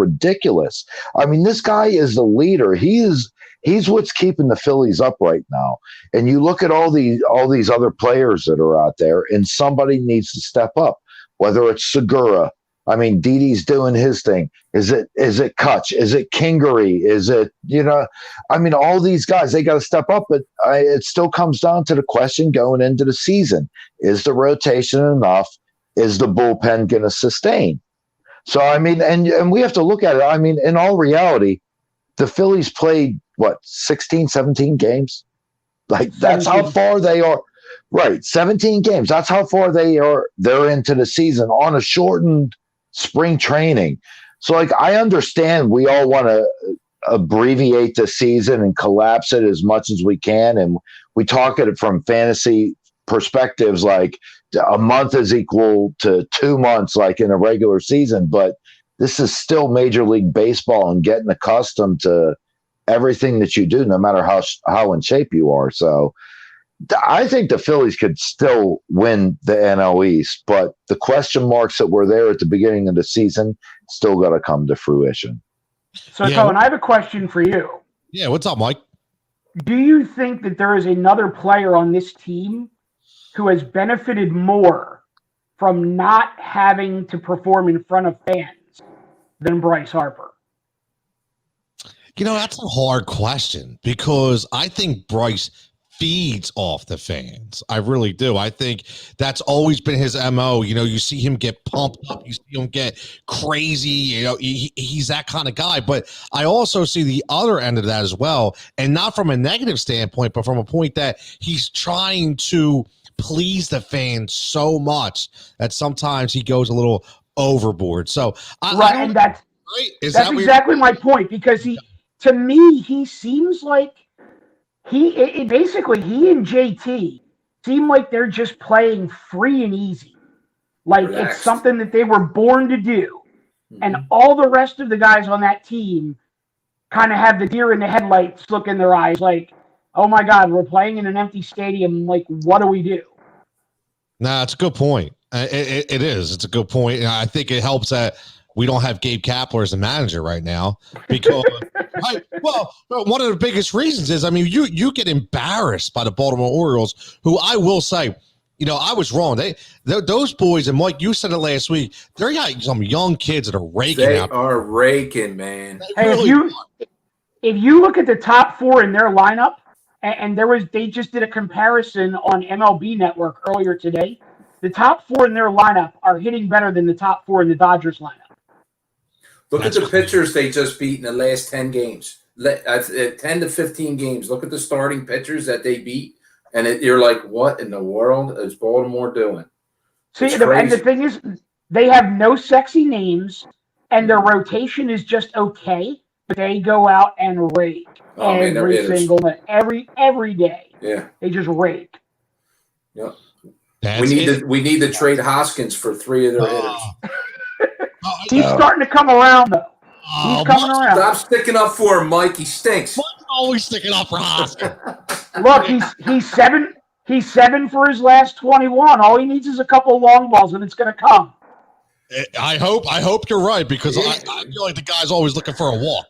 ridiculous. I mean, this guy is the leader. He's what's keeping the Phillies up right now. And you look at all these other players that are out there, and somebody needs to step up. Whether it's Segura, I mean, Didi's doing his thing. Is it Kutch? Is it Kingery? Is it, I mean, all these guys, they got to step up, but it still comes down to the question going into the season. Is the rotation enough? Is the bullpen going to sustain? So, I mean, and we have to look at it. I mean, in all reality, the Phillies played, 16, 17 games? Like, that's how far they are. Right, 17 games. That's how far they're into the season on a shortened spring training. So, like, I understand we all want to abbreviate the season and collapse it as much as we can. And we talk at it from fantasy perspectives, like a month is equal to 2 months, like in a regular season. But this is still Major League Baseball and getting accustomed to everything that you do, no matter how in shape you are. So I think the Phillies could still win the NL East, but the question marks that were there at the beginning of the season still got to come to fruition. So, Colin, I have a question for you. Yeah, what's up, Mike? Do you think that there is another player on this team who has benefited more from not having to perform in front of fans than Bryce Harper? That's a hard question because I think Bryce feeds off the fans. I really do. I think that's always been his MO. You see him get pumped up. You see him get crazy. He's that kind of guy. But I also see the other end of that as well. And not from a negative standpoint, but from a point that he's trying to please the fans so much that sometimes he goes a little overboard. So and that's exactly my point, because to me, he seems like he and JT seem like they're just playing free and easy. Like Relaxed. It's something that they were born to do. Mm-hmm. And all the rest of the guys on that team kind of have the deer in the headlights look in their eyes like, oh my God, we're playing in an empty stadium. Like, what do we do? Nah, it's a good point. It is. It's a good point. And I think it helps that we don't have Gabe Kapler as a manager right now because, one of the biggest reasons is, I mean, you get embarrassed by the Baltimore Orioles, who I will say, I was wrong. Those boys, and Mike, you said it last week, they're got some young kids that are raking They out. are raking, man. Hey, if you look at the top four in their lineup, and they just did a comparison on MLB Network earlier today, the top four in their lineup are hitting better than the top four in the Dodgers lineup. Look at the pitchers they just beat in the last 10 games, 10 to 15 games. Look at the starting pitchers that they beat, and you're like, what in the world is Baltimore doing? See, and the thing is, they have no sexy names, and their rotation is just okay, but they go out and rake every single night, every day. Yeah, they just rake. Yeah, we need to trade Hoskins for 3 of their hitters. He's starting to come around, though. He's coming around. Stop sticking up for him, Mike. He stinks. Mike's always sticking up for Hoskins. Look, he's 7. He's 7 for his last 21. All he needs is a couple of long balls, and it's going to come. I hope you're right, because I feel like the guy's always looking for a walk.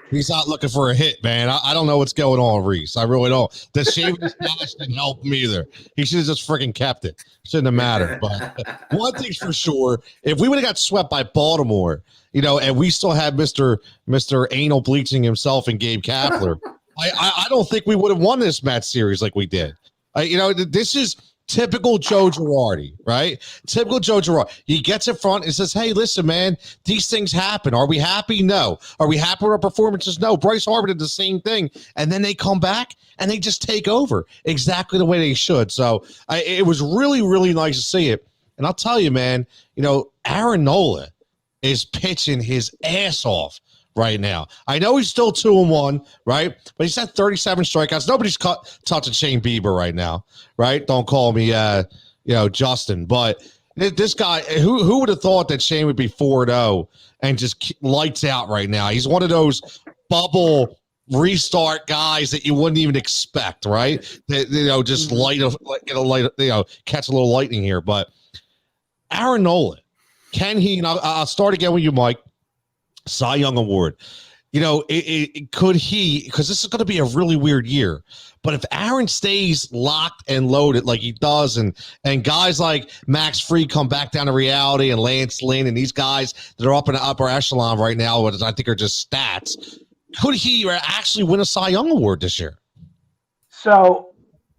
He's not looking for a hit, man. I don't know what's going on, Reese. I really don't. The shaving his stash didn't help him either. He should have just freaking kept it. Shouldn't have mattered. But one thing's for sure, if we would have got swept by Baltimore, and we still had Mr. Anal bleaching himself and Gabe Kapler, I don't think we would have won this match series like we did. This is typical Joe Girardi, right? Typical Joe Girardi. He gets in front and says, hey, listen, man, these things happen. Are we happy? No. Are we happy with our performances? No. Bryce Harper did the same thing. And then they come back and they just take over exactly the way they should. So it was really, really nice to see it. And I'll tell you, man, Aaron Nola is pitching his ass off right now. I know he's still 2-1, right? But he's at 37 strikeouts. Nobody's touching Shane Bieber right now, right? Don't call me, Justin. But this guy, who would have thought that Shane would be 4-0 and just lights out right now? He's one of those bubble restart guys that you wouldn't even expect, right? That, just catch a little lightning here. But Aaron Nola, can he? And I'll start again with you, Mike. Cy Young Award. You know, could he, because this is going to be a really weird year, but if Aaron stays locked and loaded like he does, and guys like Max Fried come back down to reality, and Lance Lynn and these guys that are up in the upper echelon right now, what I think are just stats, could he actually win a Cy Young Award this year? So,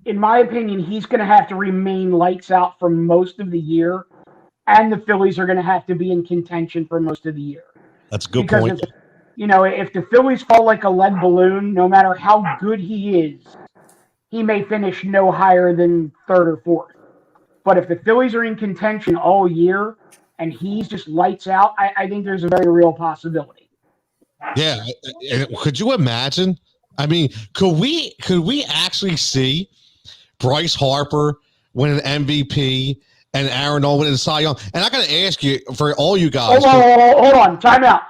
in my opinion, he's going to have to remain lights out for most of the year, and the Phillies are going to have to be in contention for most of the year. That's a good point. If the Phillies fall like a lead balloon, no matter how good he is, he may finish no higher than third or fourth. But if the Phillies are in contention all year and he's just lights out, I think there's a very real possibility. Yeah. Could you imagine? I mean, could we actually see Bryce Harper win an MVP and Aaron Nola win a Cy Young? And I got to ask you, for all you guys. Hold on. Time out.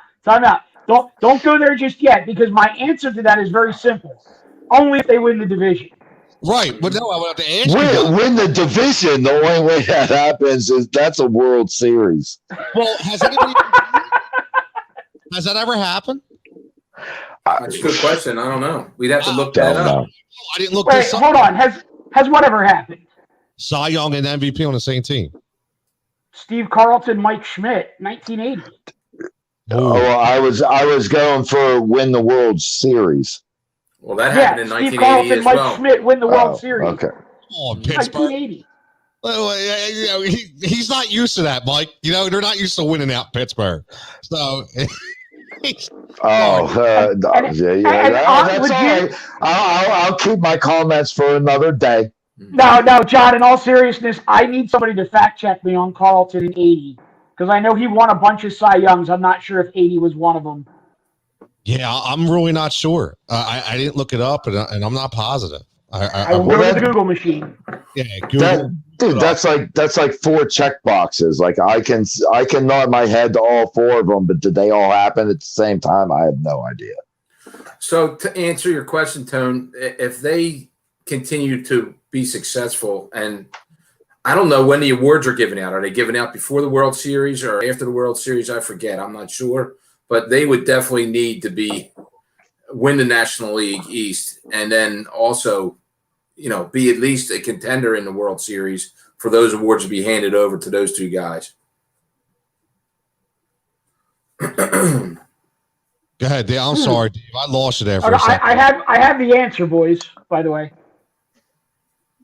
Don't go there just yet, because my answer to that is very simple. Only if they win the division. Right, but no, I would have to ask you. Win the division. The only way that happens is that's a World Series. Well, has that ever happened? That's a good question. I don't know. We'd have to look that up. I didn't look Wait, this up. Hold on. Has whatever happened? Cy Young and MVP on the same team. Steve Carlton, Mike Schmidt, 1980. Oh, well, I was going for win the World Series. Well, that happened in 1980 Steve Carlton, as Mike well. Schmidt win the World Series. Okay. Oh, Pittsburgh. 1980. He's not used to that, Mike. You know, they're not used to winning out Pittsburgh. So. That's all right. I'll keep my comments for another day. No, John, in all seriousness, I need somebody to fact check me on Carlton in 80. Because I know he won a bunch of Cy Youngs. I'm not sure if 80 was one of them. Yeah, I'm really not sure. I didn't look it up, and I'm not positive. I will go to the Google machine. Yeah, Google. That's like 4 check boxes. Like I can nod my head to all 4 of them, but did they all happen at the same time? I have no idea. So to answer your question, Tone, if they continue to be successful, and I don't know when the awards are given out. Are they given out before the World Series or after the World Series? I forget. I'm not sure. But they would definitely need to win the National League East, and then also, be at least a contender in the World Series for those awards to be handed over to those 2 guys. Go ahead, Dave. I'm sorry, Dave. I lost you there for a second. I have the answer, boys, by the way.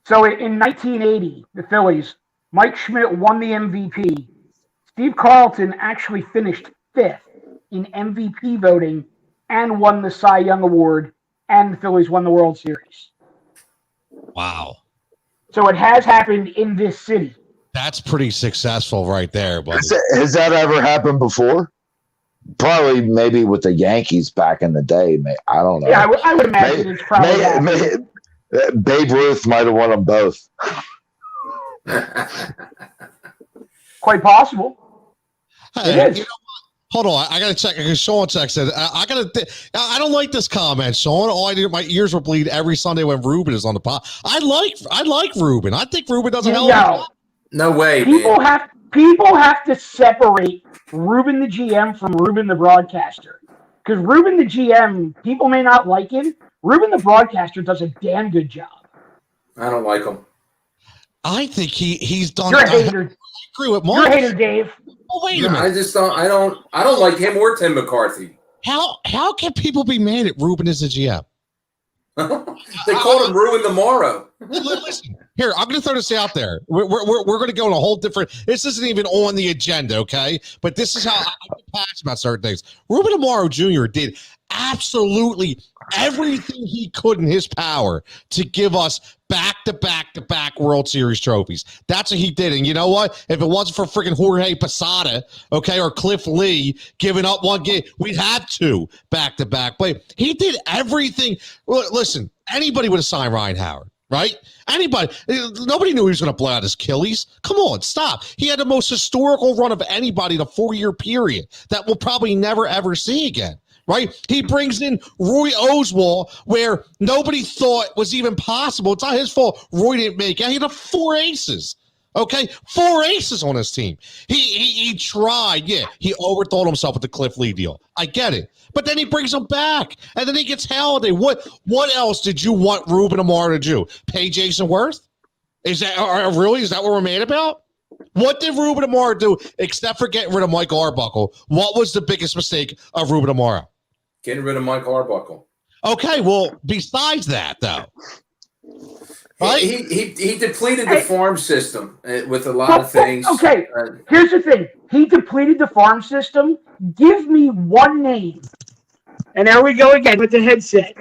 So in 1980, the Phillies, Mike Schmidt won the MVP. Steve Carlton actually finished 5th in MVP voting and won the Cy Young Award, and the Phillies won the World Series. Wow. So it has happened in this city. That's pretty successful right there. Buddy. Has that ever happened before? Probably maybe with the Yankees back in the day. I don't know. Yeah, I would imagine it's probably Babe Ruth might have won them both. Quite possible. Hey, it is. Hold on, I gotta check because Sean said I don't like this comment, Sean. All I do, my ears will bleed every Sunday when Ruben is on the pod. I like Ruben. I think Ruben does a hell of a job. No way. People have to separate Ruben the GM from Ruben the broadcaster. Because Ruben the GM, people may not like him. Ruben the broadcaster does a damn good job. I don't like him. I think he's done. You're a hater. I agree with Mark. You're a hater, Dave. Oh, wait a minute. I just don't. I don't like him or Tim McCarthy. How can people be mad at Ruben as a GM? They called him Ruin Tomorrow. Listen, here, I'm going to throw this out there. We're going to go in a whole different. This isn't even on the agenda, okay? But this is how I get passionate about certain things. Ruben Amaro Jr. did absolutely everything he could in his power to give us back-to-back World Series trophies. That's what he did. And you know what? If it wasn't for freaking Jorge Posada, okay, or Cliff Lee giving up one game, we'd have 2 back-to-back. But he did everything. Well, listen, anybody would have signed Ryan Howard, right? Anybody. Nobody knew he was going to blow out his Achilles. Come on, stop. He had the most historical run of anybody in a 4-year period that we'll probably never, ever see again. Right? He brings in Roy Oswalt, where nobody thought was even possible. It's not his fault Roy didn't make it. He had 4 aces. Okay, 4 aces on his team. He tried. Yeah, he overthought himself with the Cliff Lee deal. I get it, but then he brings him back, and then he gets Halliday. What else did you want Ruben Amaro to do? Pay Jason Worth? Is that really? Is that what we're mad about? What did Ruben Amaro do except for getting rid of Mike Arbuckle? What was the biggest mistake of Ruben Amaro? Getting rid of Mike Arbuckle. Okay, well, besides that, though. Right? He depleted the farm system with a lot of things. Okay, here's the thing. He depleted the farm system. Give me one name. And there we go again with the headset.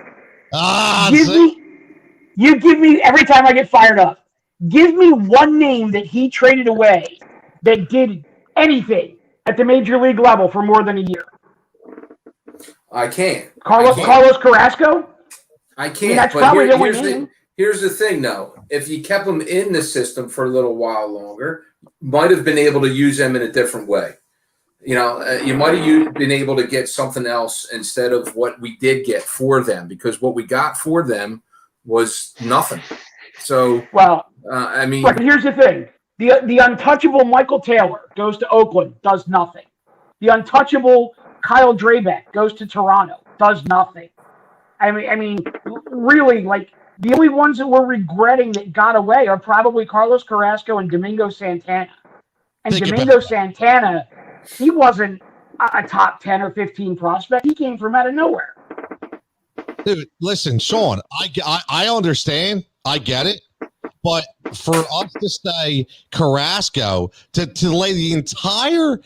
You give me every time I get fired up. Give me one name that he traded away that did anything at the major league level for more than a year. I can't. Carlos Carrasco? I can't. That's probably the name. Here's the thing, though. If you kept him in the system for a little while longer, might have been able to use them in a different way. You might have been able to get something else instead of what we did get for them, because what we got for them was nothing. So, but here's the thing. The untouchable Michael Taylor goes to Oakland, does nothing. The untouchable Kyle Drabeck goes to Toronto, does nothing. I mean, really, the only ones that we're regretting that got away are probably Carlos Carrasco and Domingo Santana. And Domingo Santana, he wasn't a top 10 or 15 prospect. He came from out of nowhere. Dude, listen, Sean, I understand. I get it. But for us to say Carrasco, to lay the entire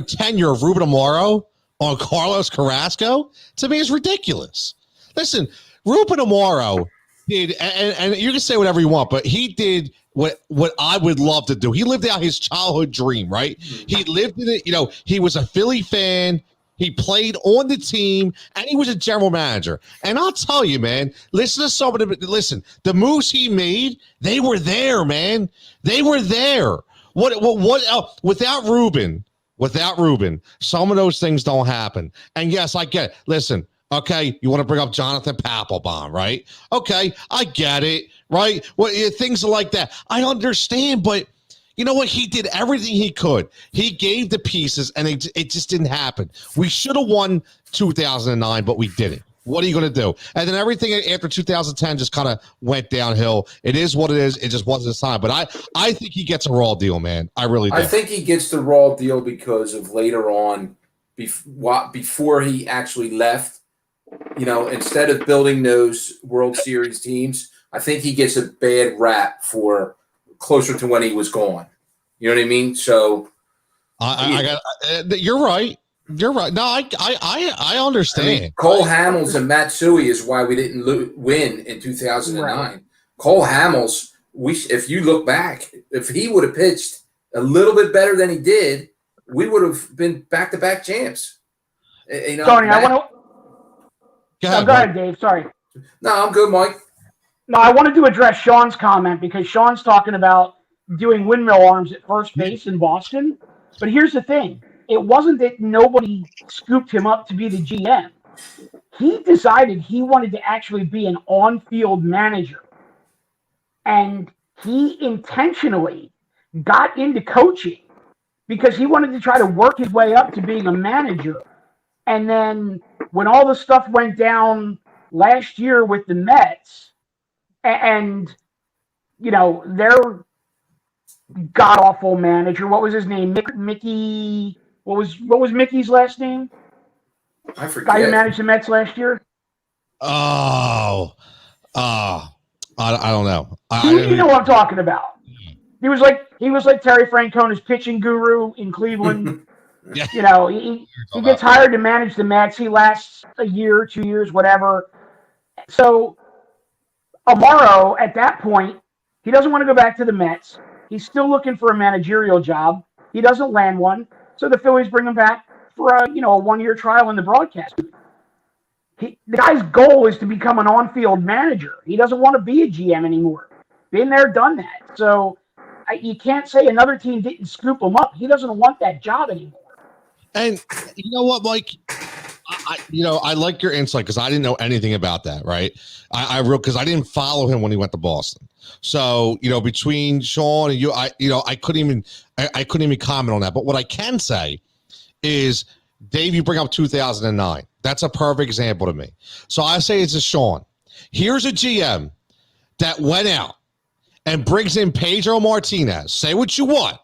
tenure of Ruben Amaro on Carlos Carrasco, to me is ridiculous. Listen, Ruben Amaro did, and you can say whatever you want, but he did what I would love to do. He lived out his childhood dream, right? He lived in it. He was a Philly fan. He played on the team, and he was a general manager. And I'll tell you, man, listen to some of the moves he made, they were there, man. They were there. What else? Without Ruben, some of those things don't happen. And yes, I get it. Listen, okay, you want to bring up Jonathan Papelbon, right? Okay, I get it, right? Things like that. I understand, but you know what? He did everything he could. He gave the pieces, and it just didn't happen. We should have won 2009, but we didn't. What are you going to do? And then everything after 2010 just kind of went downhill. It is what it is. It just wasn't his time. But I think he gets a raw deal, man. I really do. I think he gets the raw deal because of later on, before he actually left, instead of building those World Series teams, I think he gets a bad rap for closer to when he was gone. You know what I mean? So you're right. You're right. No, I understand. Cole Hamels and Matsui is why we didn't win in 2009. Right. Cole Hamels, if you look back, if he would have pitched a little bit better than he did, we would have been back-to-back champs. Tony, I want to. Go ahead, Dave. Sorry. No, I'm good, Mike. No, I wanted to address Sean's comment because Sean's talking about doing windmill arms at first base in Boston. But here's the thing. It wasn't that nobody scooped him up to be the GM. He decided he wanted to actually be an on-field manager. And he intentionally got into coaching because he wanted to try to work his way up to being a manager. And then when all the stuff went down last year with the Mets, and their god-awful manager, what was his name? Mickey. What was Mickey's last name? I forget. Guy who managed the Mets last year. I don't know. You know what I'm talking about. He was like Terry Francona's pitching guru in Cleveland. Yeah. He gets hired to manage the Mets. He lasts a year, 2 years, whatever. So Amaro, at that point, he doesn't want to go back to the Mets. He's still looking for a managerial job. He doesn't land one. So the Phillies bring him back for a 1-year trial in the broadcast. The guy's goal is to become an on-field manager. He doesn't want to be a GM anymore. Been there, done that. So you can't say another team didn't scoop him up. He doesn't want that job anymore. And you know what, Mike? I like your insight because I didn't know anything about that, right? Because I didn't follow him when he went to Boston. So, between Sean and you, I couldn't even comment on that. But what I can say is, Dave, you bring up 2009. That's a perfect example to me. So I say it's a Sean. Here's a GM that went out and brings in Pedro Martinez. Say what you want.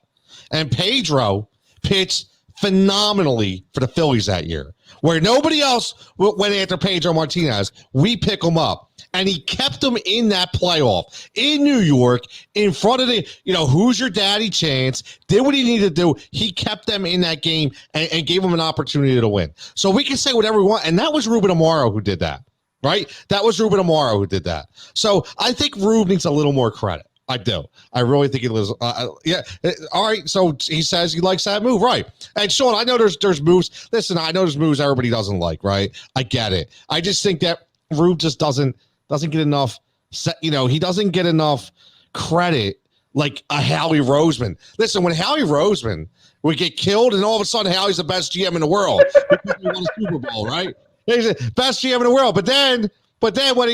And Pedro pitched phenomenally for the Phillies that year, where nobody else went after Pedro Martinez. We pick him up, and he kept them in that playoff in New York in front of the, who's your daddy chance, did what he needed to do. He kept them in that game and gave them an opportunity to win. So we can say whatever we want, and that was Ruben Amaro who did that, right? That was Ruben Amaro who did that. So I think Rube needs a little more credit. I do. I really think he was. Yeah. All right. So he says he likes that move, right? And Sean, I know there's moves. Listen, I know there's moves everybody doesn't like, right? I get it. I just think that Rube just doesn't get enough. He doesn't get enough credit like a Howie Roseman. Listen, when Howie Roseman would get killed, and all of a sudden Howie's the best GM in the world because he won a Super Bowl, right? He's the best GM in the world, but then when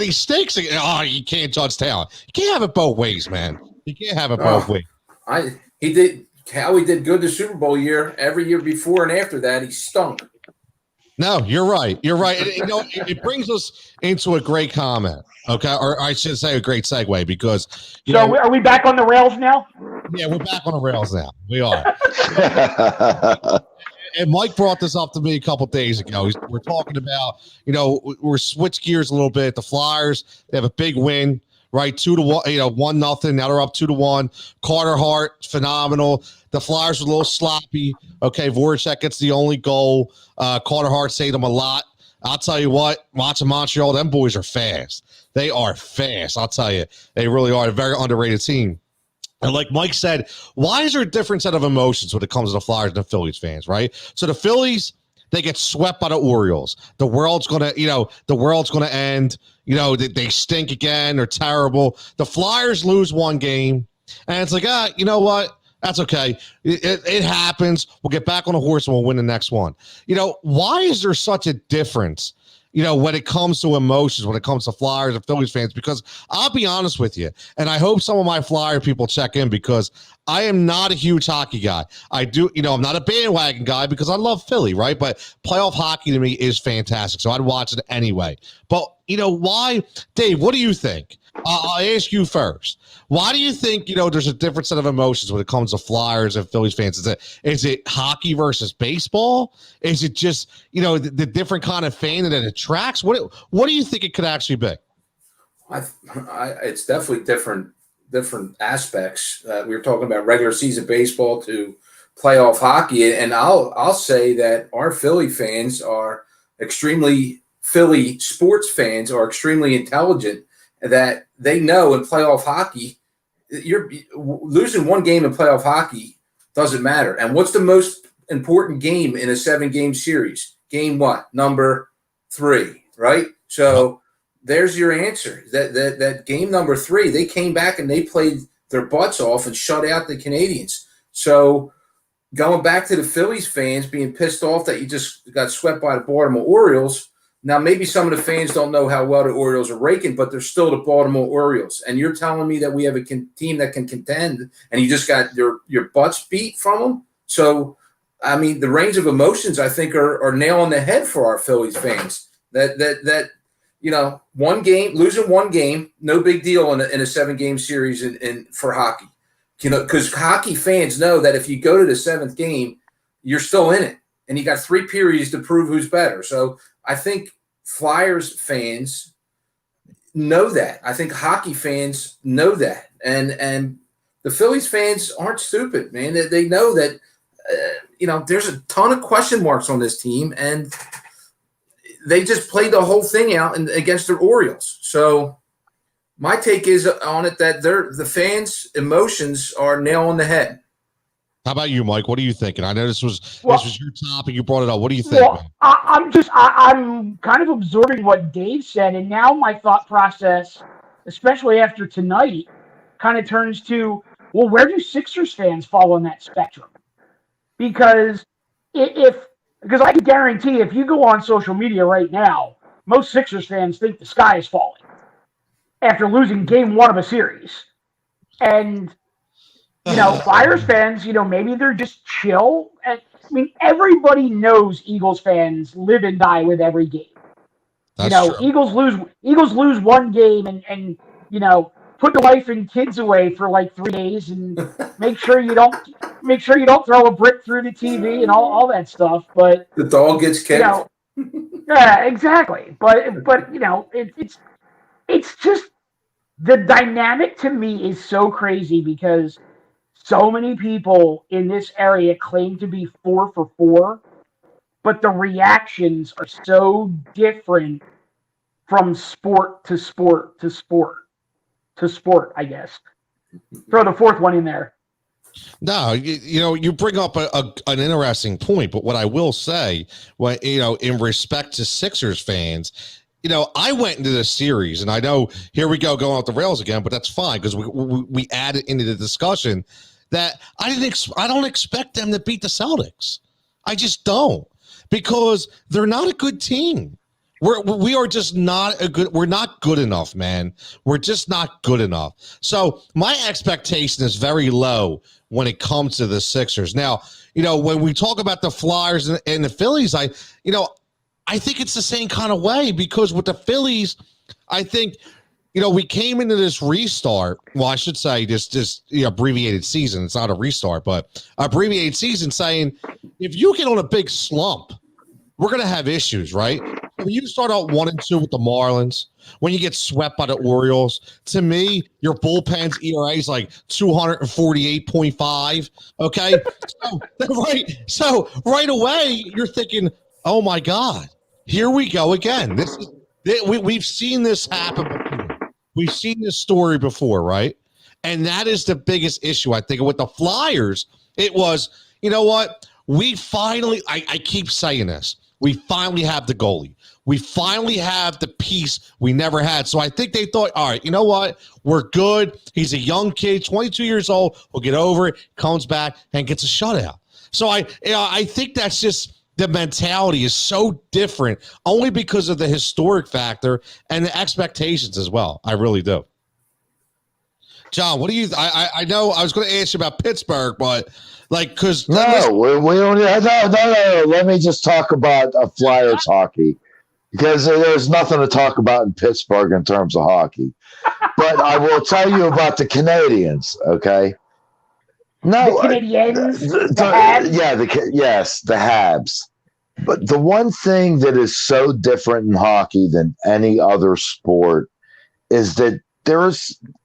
he stinks, you can't judge talent. You can't have it both ways, man. You can't have it both ways. Howie did good the Super Bowl year. Every year before and after that, he stunk. No, you're right. You're right. It brings us into a great comment. Okay, or I should say a great segue because. Are we back on the rails now? Yeah, we're back on the rails now. We are. And Mike brought this up to me a couple days ago. We're talking about, we're switch gears a little bit. The Flyers, they have a big win, right? 2-1, 1-0. Now they're up 2-1. Carter Hart, phenomenal. The Flyers were a little sloppy. Okay, Voracek gets the only goal. Carter Hart saved them a lot. I'll tell you what, watching Montreal, them boys are fast. They are fast. I'll tell you, they really are a very underrated team. And like Mike said, why is there a different set of emotions when it comes to the Flyers and the Phillies fans, right? So the Phillies, they get swept by the Orioles. The world's gonna end. They stink again. They're terrible. The Flyers lose one game, and it's like, you know what? That's okay. It happens. We'll get back on the horse and we'll win the next one. Why is there such a difference? When it comes to emotions, when it comes to Flyers and Phillies fans, because I'll be honest with you, and I hope some of my Flyer people check in because I am not a huge hockey guy. I do, I'm not a bandwagon guy because I love Philly, right? But playoff hockey to me is fantastic, so I'd watch it anyway. But, why? Dave, what do you think? I'll ask you first. Why do you think, there's a different set of emotions when it comes to Flyers and Phillies fans? Is it hockey versus baseball? Is it just, the different kind of fan that it attracts? What do you think it could actually be? It's definitely different aspects. We were talking about regular season baseball to playoff hockey. And I'll say that our Philly fans are Philly sports fans are extremely intelligent, that they know in playoff hockey, you're losing one game in playoff hockey doesn't matter. And what's the most important game in a 7-game series? Game what? Number 3, right? So there's your answer. That game number 3, they came back and they played their butts off and shut out the Canadians. So going back to the Phillies fans being pissed off that you just got swept by the Baltimore Orioles. Now, maybe some of the fans don't know how well the Orioles are raking, but they're still the Baltimore Orioles. And you're telling me that we have a team that can contend, and you just got your butts beat from them? So, I mean, the range of emotions, I think, are nail on the head for our Phillies fans. That one game, losing one game, no big deal in a 7-game series for hockey. Because hockey fans know that if you go to the 7th game, you're still in it. And you got 3 periods to prove who's better. So I think Flyers fans know that. I think hockey fans know that. And the Phillies fans aren't stupid, man. They know that, there's a ton of question marks on this team. And they just played the whole thing out against the Orioles. So my take is on it that the fans' emotions are nail on the head. How about you, Mike? What are you thinking? I know this was your topic. You brought it up. What do you think? Well, I'm kind of absorbing what Dave said, and now my thought process, especially after tonight, kind of turns to, where do Sixers fans fall on that spectrum? Because if Because I can guarantee if you go on social media right now, most Sixers fans think the sky is falling after losing game 1 of a series. And, Flyers fans, maybe they're just chill. And, everybody knows Eagles fans live and die with every game. That's true. Eagles lose one game and put the wife and kids away for like 3 days and make sure you don't throw a brick through the TV and all that stuff. But the dog gets kicked. Yeah, exactly. But it's just the dynamic to me is so crazy because so many people in this area claim to be 4 for 4, but the reactions are so different from sport to sport to sport to sport, I guess. Throw the fourth one in there. No, you bring up an interesting point, but what I will say, in respect to Sixers fans, I went into this series, and I know here we go going off the rails again, but that's fine because we added into the discussion that I don't expect them to beat the Celtics. I just don't, because they're not a good team. We are just not we're not good enough, man. We're just not good enough. So my expectation is very low when it comes to the Sixers. Now, when we talk about the Flyers and the Phillies, I think it's the same kind of way, because with the Phillies, I think, we came into this restart. Well, I should say this abbreviated season. It's not a restart, but abbreviated season, saying if you get on a big slump, we're going to have issues, right? When you start out 1-2 with the Marlins, when you get swept by the Orioles, to me, your bullpen's ERA is like 248.5. Okay, so right away you're thinking, oh my God, here we go again. We've seen this happen before. We've seen this story before, right? And that is the biggest issue, I think. With the Flyers, it was, what? We finally, I keep saying this, we finally have the goalie. We finally have the piece we never had. So I think they thought, all right, you know what? We're good. He's a young kid, 22 years old. We'll get over it, comes back, and gets a shutout. So I think that's just the mentality is so different, only because of the historic factor and the expectations as well. I really do. John, what do you? I know I was going to ask you about Pittsburgh, but because we don't. No. Let me just talk about Flyers hockey, because there's nothing to talk about in Pittsburgh in terms of hockey. But I will tell you about the Canadians. Okay. No, the Canadians. The Habs. Yes, the Habs. But the one thing that is so different in hockey than any other sport is that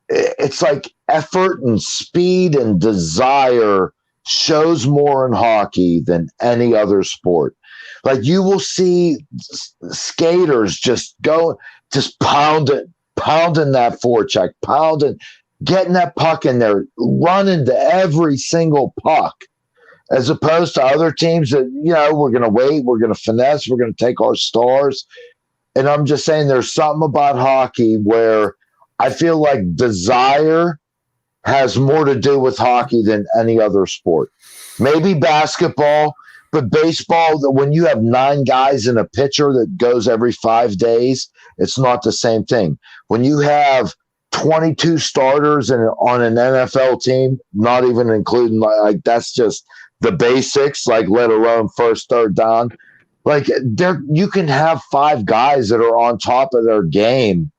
it's like effort and speed and desire shows more in hockey than any other sport. Like, you will see skaters just pounding that forecheck, getting that puck in there, running to every single puck, as opposed to other teams that, we're going to wait, we're going to finesse, we're going to take our stars. And I'm just saying, there's something about hockey where I feel like desire has more to do with hockey than any other sport. Maybe basketball, but baseball, when you have 9 guys in a pitcher that goes every 5 days, it's not the same thing. When you have 22 starters on an NFL team, not even including, that's just the basics, let alone first, third down. You can have 5 guys that are on top of their game,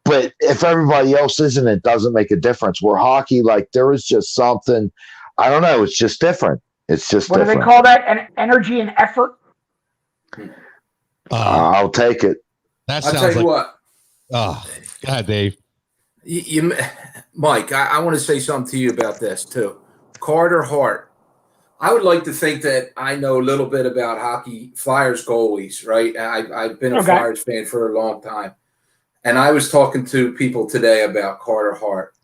but if everybody else isn't, it doesn't make a difference. Where hockey, there is just something, I don't know, it's just different. It's just what different. Do they call that? An energy and effort? I'll take it. That I'll sounds tell you what. Oh, go ahead, Dave. Mike, I want to say something to you about this too. Carter Hart. I would like to think that I know a little bit about hockey, Flyers goalies, right? I've been a Flyers fan for a long time. And I was talking to people today about Carter Hart.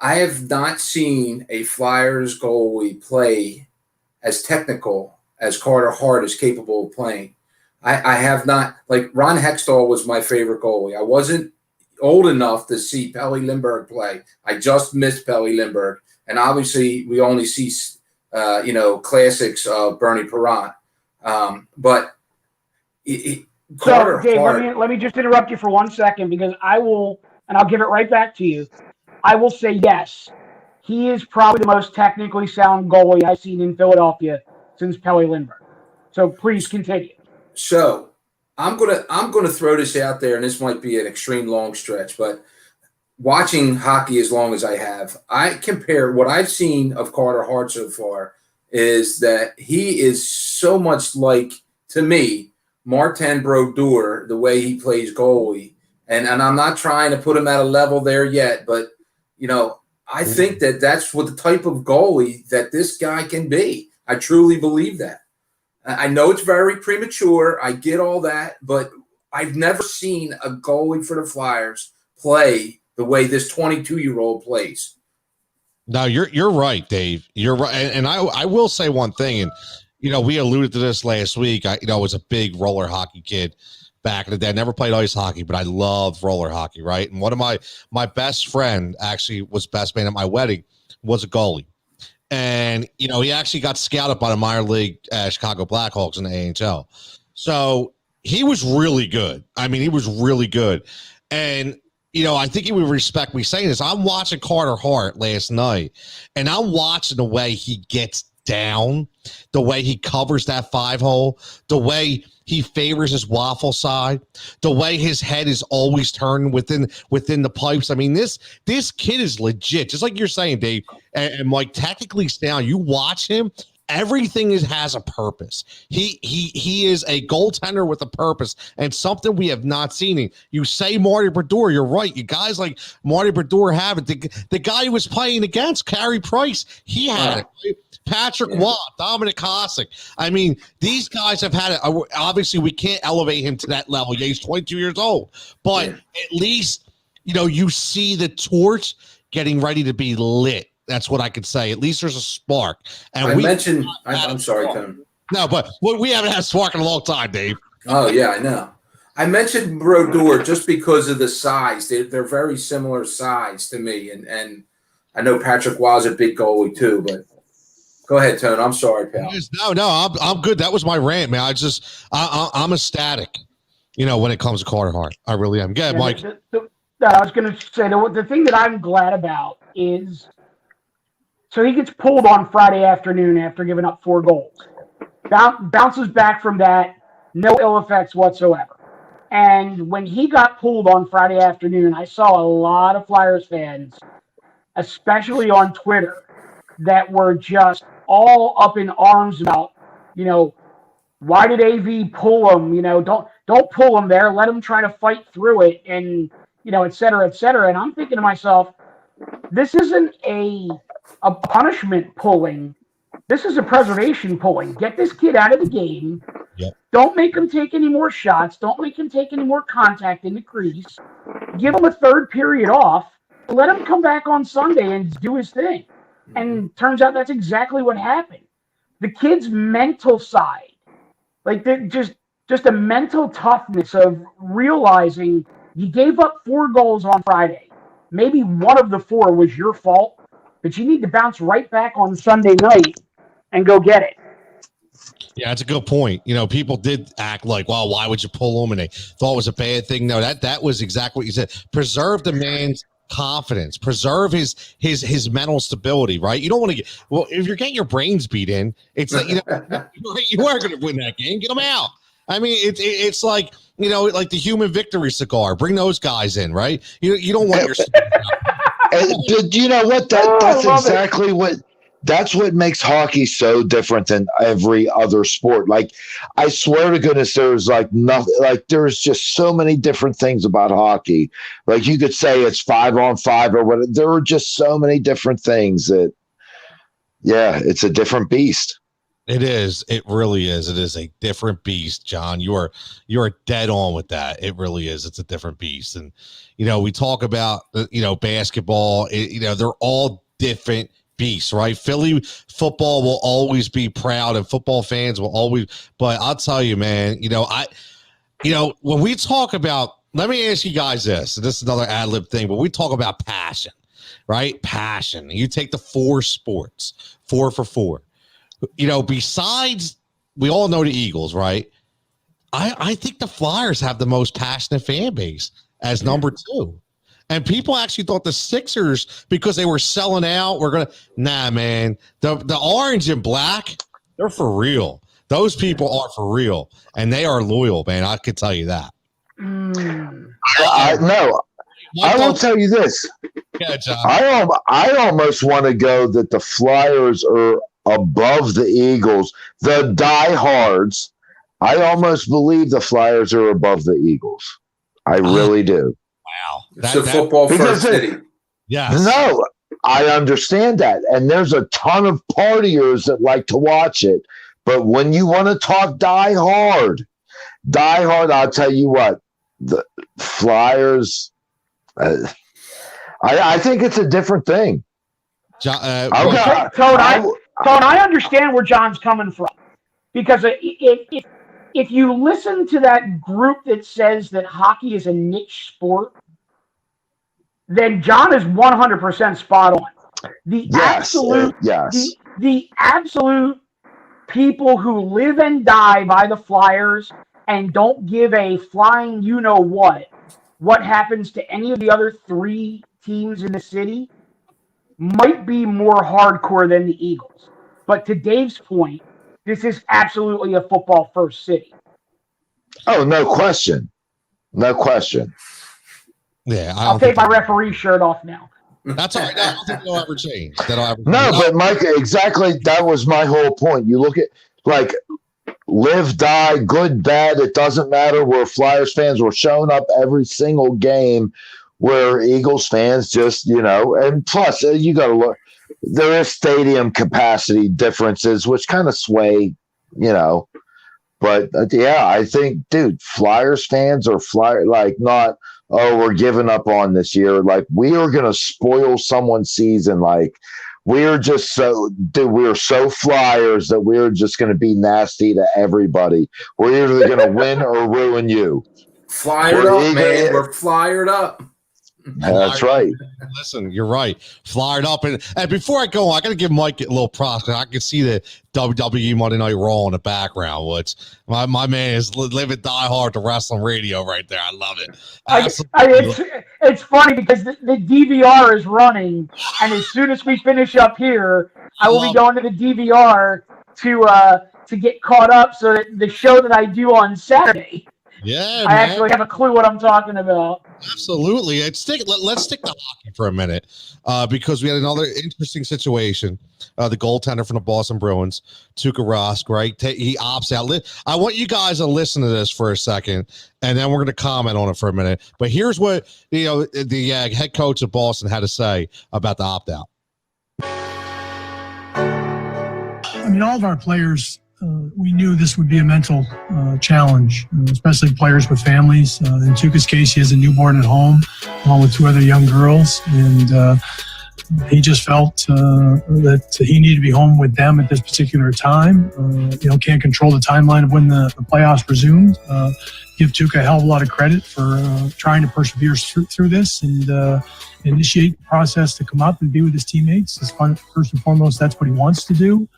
I have not seen a Flyers goalie play as technical as Carter Hart is capable of playing. I have not. Ron Hextall was my favorite goalie. I wasn't old enough to see Pelle Lindbergh play. I just missed Pelle Lindbergh. And obviously we only see, classics of Bernie Perrant. But so, Dave, let me just interrupt you for 1 second because I will, and I'll give it right back to you. I will say yes. He is probably the most technically sound goalie I've seen in Philadelphia since Pelle Lindbergh. So please continue. So I'm gonna throw this out there, and this might be an extreme long stretch, but watching hockey as long as I have, I compare what I've seen of Carter Hart so far is that he is so much like, to me, Martin Brodeur, the way he plays goalie. And I'm not trying to put him at a level there yet, but, I think that that's what the type of goalie that this guy can be. I truly believe that. I know it's very premature. I get all that, but I've never seen a goalie for the Flyers play the way this 22-year-old plays. No, you're right, Dave. You're right. And I will say one thing, and, we alluded to this last week. I was a big roller hockey kid back in the day. I never played ice hockey, but I loved roller hockey, right? And one of my best friend actually was best man at my wedding was a goalie. And, he actually got scouted by the minor league Chicago Blackhawks in the AHL. So he was really good. I mean, he was really good. And, I think he would respect me saying this. I'm watching Carter Hart last night, and I'm watching the way he gets down, the way he covers that 5-hole, the way he favors his waffle side, the way his head is always turned within the pipes. I mean, this kid is legit, just like you're saying, Dave. And Mike, technically sound. You watch him, everything has a purpose. He is a goaltender with a purpose, and something we have not seen. You say Marty Brodeur, you're right. You guys like Marty Brodeur have it. The guy who was playing against, Carey Price, he had it. Right? Patrick Watt, Dominic Hasek. I mean, these guys have had it. Obviously, we can't elevate him to that level. Yeah, he's 22 years old. But at least, you see the torch getting ready to be lit. That's what I could say. At least there's a spark. And I'm sorry, Tom. No, but we haven't had a spark in a long time, Dave. Oh, yeah, I know. I mentioned Brodeur just because of the size. They're very similar size to me. And I know Patrick Watt's a big goalie too, but go ahead, Tone. I'm sorry, pal. No, I'm good. That was my rant, man. I'm ecstatic, when it comes to Carter Hart. I really am. Go ahead, Mike. I was going to say, the thing that I'm glad about is, so he gets pulled on Friday afternoon after giving up 4 goals. Bounces back from that, no ill effects whatsoever. And when he got pulled on Friday afternoon, I saw a lot of Flyers fans, especially on Twitter, that were just all up in arms about, why did AV pull him? Don't pull him there. Let him try to fight through it, and et cetera, et cetera. And I'm thinking to myself, this isn't a punishment pulling. This is a preservation pulling. Get this kid out of the game. Yep. Don't make him take any more shots. Don't make him take any more contact in the crease. Give him a third period off. Let him come back on Sunday and do his thing. And turns out that's exactly what happened. The kid's mental side, like just a mental toughness of realizing you gave up 4 goals on Friday. Maybe one of the 4 was your fault, but you need to bounce right back on Sunday night and go get it. Yeah, that's a good point. People did act like, well, why would you pull him? And they thought it was a bad thing. No, that was exactly what you said. Preserve the man's confidence, preserve his mental stability, right? You don't want to get, if you're getting your brains beat in, it's like, you are going to win that game. Get them out. I mean, it's like, like the human victory cigar. Bring those guys in, right? You don't want your. And you know what? That's exactly that's what makes hockey so different than every other sport. Like, I swear to goodness, there's like nothing. Like, there's just so many different things about hockey. Like, you could say it's 5-on-5 or whatever. There are just so many different things that, yeah, it's a different beast. It is. It really is. It is a different beast, John. You are dead on with that. It really is. It's a different beast. And, we talk about, basketball, they're all different beasts, right? Philly football will always be proud, and football fans will always, but I'll tell you, man, when we talk about, let me ask you guys this, and this is another ad lib thing, but we talk about passion, right? Passion. You take the 4 sports, 4 for 4. Besides we all know the Eagles, right? I think the Flyers have the most passionate fan base as number 2. And people actually thought the Sixers, because they were selling out, were going to – nah, man. The orange and black, they're for real. Those people are for real, and they are loyal, man. I can tell you that. I will tell you this. Yeah, John. I almost want to go that the Flyers are above the Eagles. The diehards, I almost believe the Flyers are above the Eagles. I really do. Wow. It's a football first city. Yes. No, I understand that. And there's a ton of partiers that like to watch it. But when you want to talk die hard, I'll tell you what, the Flyers, I think it's a different thing. Tone, I understand where John's coming from. Because if you listen to that group that says that hockey is a niche sport, then John is 100% spot on. The absolute people who live and die by the Flyers and don't give a flying what happens to any of the other 3 teams in the city might be more hardcore than the Eagles. But to Dave's point, this is absolutely a football first city. Oh, no question. No question. Yeah, I'll take my referee shirt off now. That's all right. I don't think that'll ever change. But Mike, exactly. That was my whole point. You look at like live, die, good, bad. It doesn't matter. Where Flyers fans were showing up every single game, where Eagles fans just, and plus you got to look. There is stadium capacity differences, which kind of sway, But I think, dude, Flyers fans are not. Oh, we're giving up on this year. Like, we are going to spoil someone's season. Like, we're just we're so Flyers that we're just going to be nasty to everybody. We're either going to win or ruin you. Flyered up, man. We're flyered up. That's right. Listen, you're right. Flyered up. And before I go on, I got to give Mike a little props. I can see the WWE Monday Night Raw in the background, which my man is living die hard to wrestling radio right there. I love it. It's funny because the DVR is running, and as soon as we finish up here, I will be going to the DVR to get caught up so that the show that I do on Saturday. Yeah, I actually have a clue what I'm talking about. Absolutely. Let's stick to hockey for a minute because we had another interesting situation. The goaltender from the Boston Bruins, Tuukka Rask, right? He opts out. I want you guys to listen to this for a second, and then we're going to comment on it for a minute. But here's what the head coach of Boston had to say about the opt-out. I mean, all of our players, we knew this would be a mental challenge, especially players with families. In Tuukka's case, he has a newborn at home, along with 2 other young girls, and he just felt that he needed to be home with them at this particular time. Can't control the timeline of when the playoffs resumed. Give Tuukka a hell of a lot of credit for trying to persevere through this and initiate the process to come up and be with his teammates. It's fun, first and foremost, that's what he wants to do.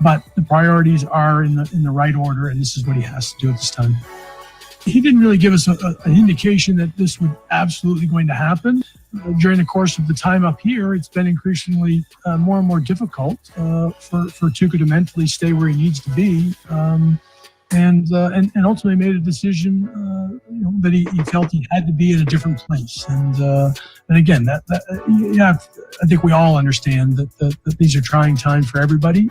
But the priorities are in the right order, and this is what he has to do at this time. He didn't really give us an indication that this would absolutely going to happen. During the course of the time up here, it's been increasingly more and more difficult for Tuukka to mentally stay where he needs to be. And ultimately made a decision that he felt he had to be in a different place. And again, I think we all understand that these are trying times for everybody.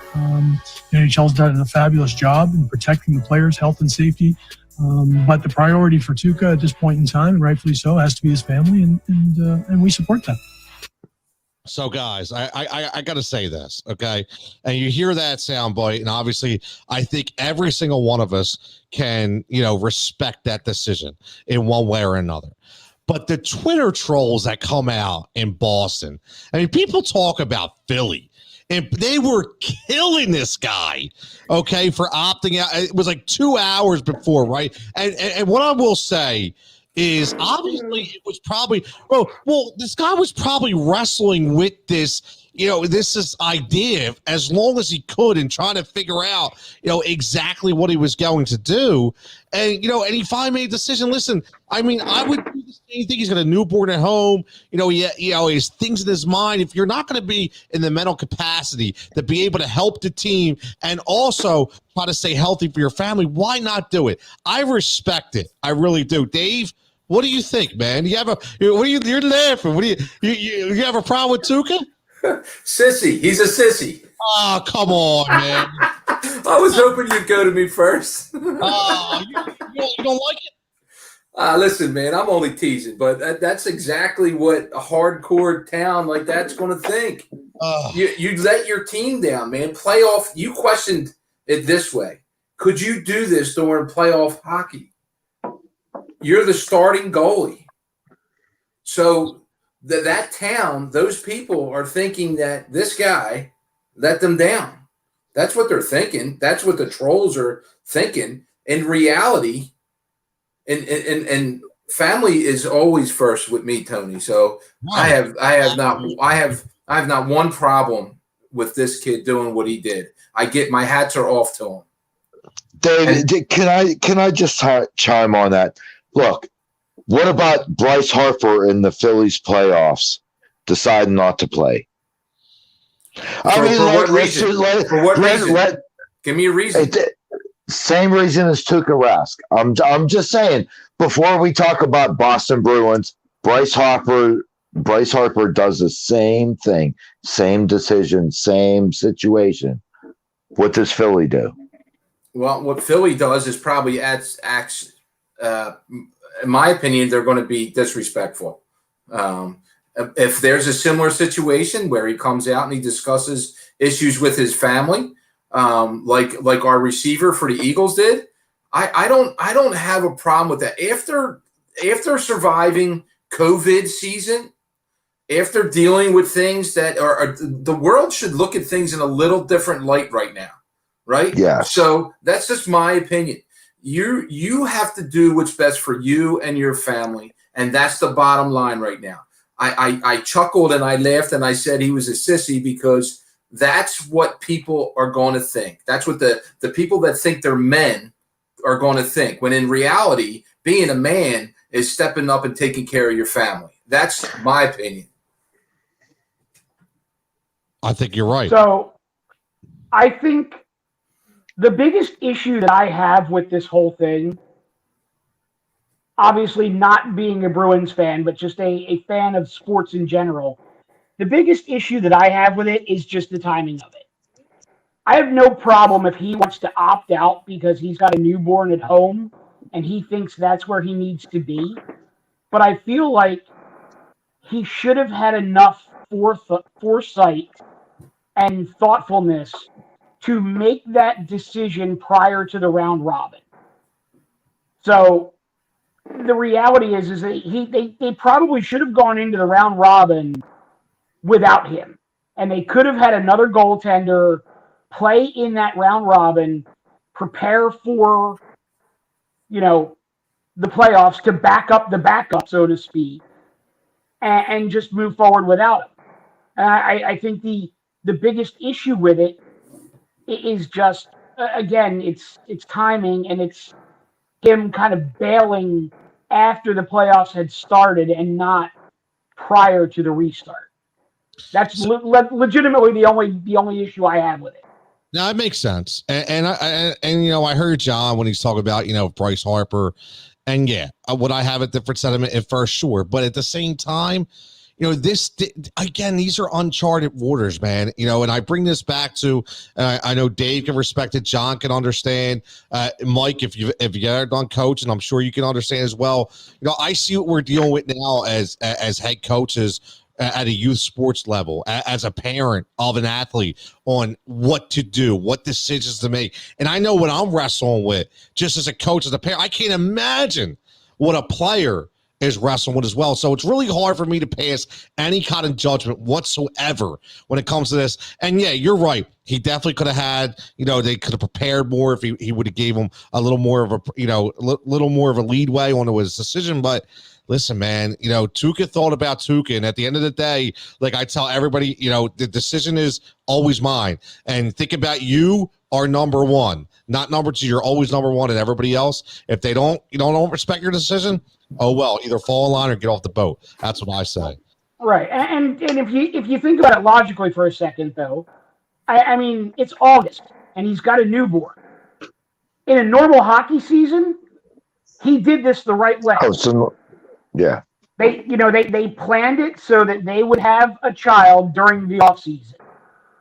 NHL's done a fabulous job in protecting the players' health and safety. But the priority for Tuukka at this point in time, and rightfully so, has to be his family, and we support that. So, guys, I got to say this, okay? And you hear that soundbite, and obviously, I think every single one of us can, respect that decision in one way or another. But the Twitter trolls that come out in Boston, I mean, people talk about Philly, and they were killing this guy, okay, for opting out. It was like 2 hours before, right? And what I will say is obviously it was probably this guy was probably wrestling with this, this idea as long as he could and trying to figure out, exactly what he was going to do. And, and he finally made a decision. Listen, I mean, I would do the same thing. He's got a newborn at home. He has things in his mind. If you're not going to be in the mental capacity to be able to help the team and also try to stay healthy for your family, why not do it? I respect it. I really do. Dave, what do you think, man? You're laughing. What do you have a problem with Tuukka? Sissy. He's a sissy. Oh, come on, man. I was hoping you'd go to me first. Oh, you don't like it? Listen, man, I'm only teasing, but that's exactly what a hardcore town like that's going to think. You let your team down, man. Playoff, you questioned it this way. Could you do this during playoff hockey? You're the starting goalie. So that town, those people are thinking that this guy let them down. That's what they're thinking. That's what the trolls are thinking. In reality, and family is always first with me, Tony. So wow. I have not one problem with this kid doing what he did. My hats are off to him. Dave, can I just chime on that? Look, what about Bryce Harper in the Phillies playoffs deciding not to play? For what reason? Give me a reason. Same reason as Tuukka Rask. I'm just saying, before we talk about Boston Bruins, Bryce Harper does the same thing, same decision, same situation. What does Philly do? Well, what Philly does is probably acts in my opinion, they're going to be disrespectful. If there's a similar situation where he comes out and he discusses issues with his family, like our receiver for the Eagles did, I don't have a problem with that. After surviving COVID season, after dealing with things that are the world should look at things in a little different light right now, right? Yeah. So that's just my opinion. You have to do what's best for you and your family, and that's the bottom line right now. I chuckled and I laughed and I said he was a sissy because that's what people are going to think. That's what the people that think they're men are going to think, when in reality, being a man is stepping up and taking care of your family. That's my opinion. I think you're right. So I think the biggest issue that I have with this whole thing, obviously not being a Bruins fan, but just a fan of sports in general, the biggest issue that I have with it is just the timing of it. I have no problem if he wants to opt out because he's got a newborn at home and he thinks that's where he needs to be. But I feel like he should have had enough foresight and thoughtfulness to make that decision prior to the round robin. So the reality is that they probably should have gone into the round robin without him. And they could have had another goaltender play in that round robin, prepare for, the playoffs to back up the backup, so to speak, and just move forward without him. And I think the biggest issue with it is just, again, it's timing, and it's him kind of bailing after the playoffs had started and not prior to the restart. That's legitimately the only issue I have with it. Now it makes sense, and I heard John when he's talking about Bryce Harper, and would I have a different sentiment at first? Sure, but at the same time, this again, these are uncharted waters, man. And I bring this back to I know Dave can respect it, John can understand, Mike, if you ever done coach, and I'm sure you can understand as well. I see what we're dealing with now as head coaches at a youth sports level, as a parent of an athlete, on what to do, what decisions to make. And I know what I'm wrestling with just as a coach, as a parent. I can't imagine what a player is wrestling with as well. So it's really hard for me to pass any kind of judgment whatsoever when it comes to this. And yeah, you're right. He definitely could have had, they could have prepared more if he would have gave him a little more of a, little more of a leadway onto his decision. But listen, man, Tuukka thought about Tuukka. And at the end of the day, like I tell everybody, the decision is always mine. And think about you are number one, not number two. You're always number one, and everybody else, if they don't respect your decision, oh well, either fall in line or get off the boat. That's what I say. Right, and if you think about it logically for a second, though, I mean it's August and he's got a newborn. In a normal hockey season, he did this the right way. Oh, so yeah. They planned it so that they would have a child during the off season.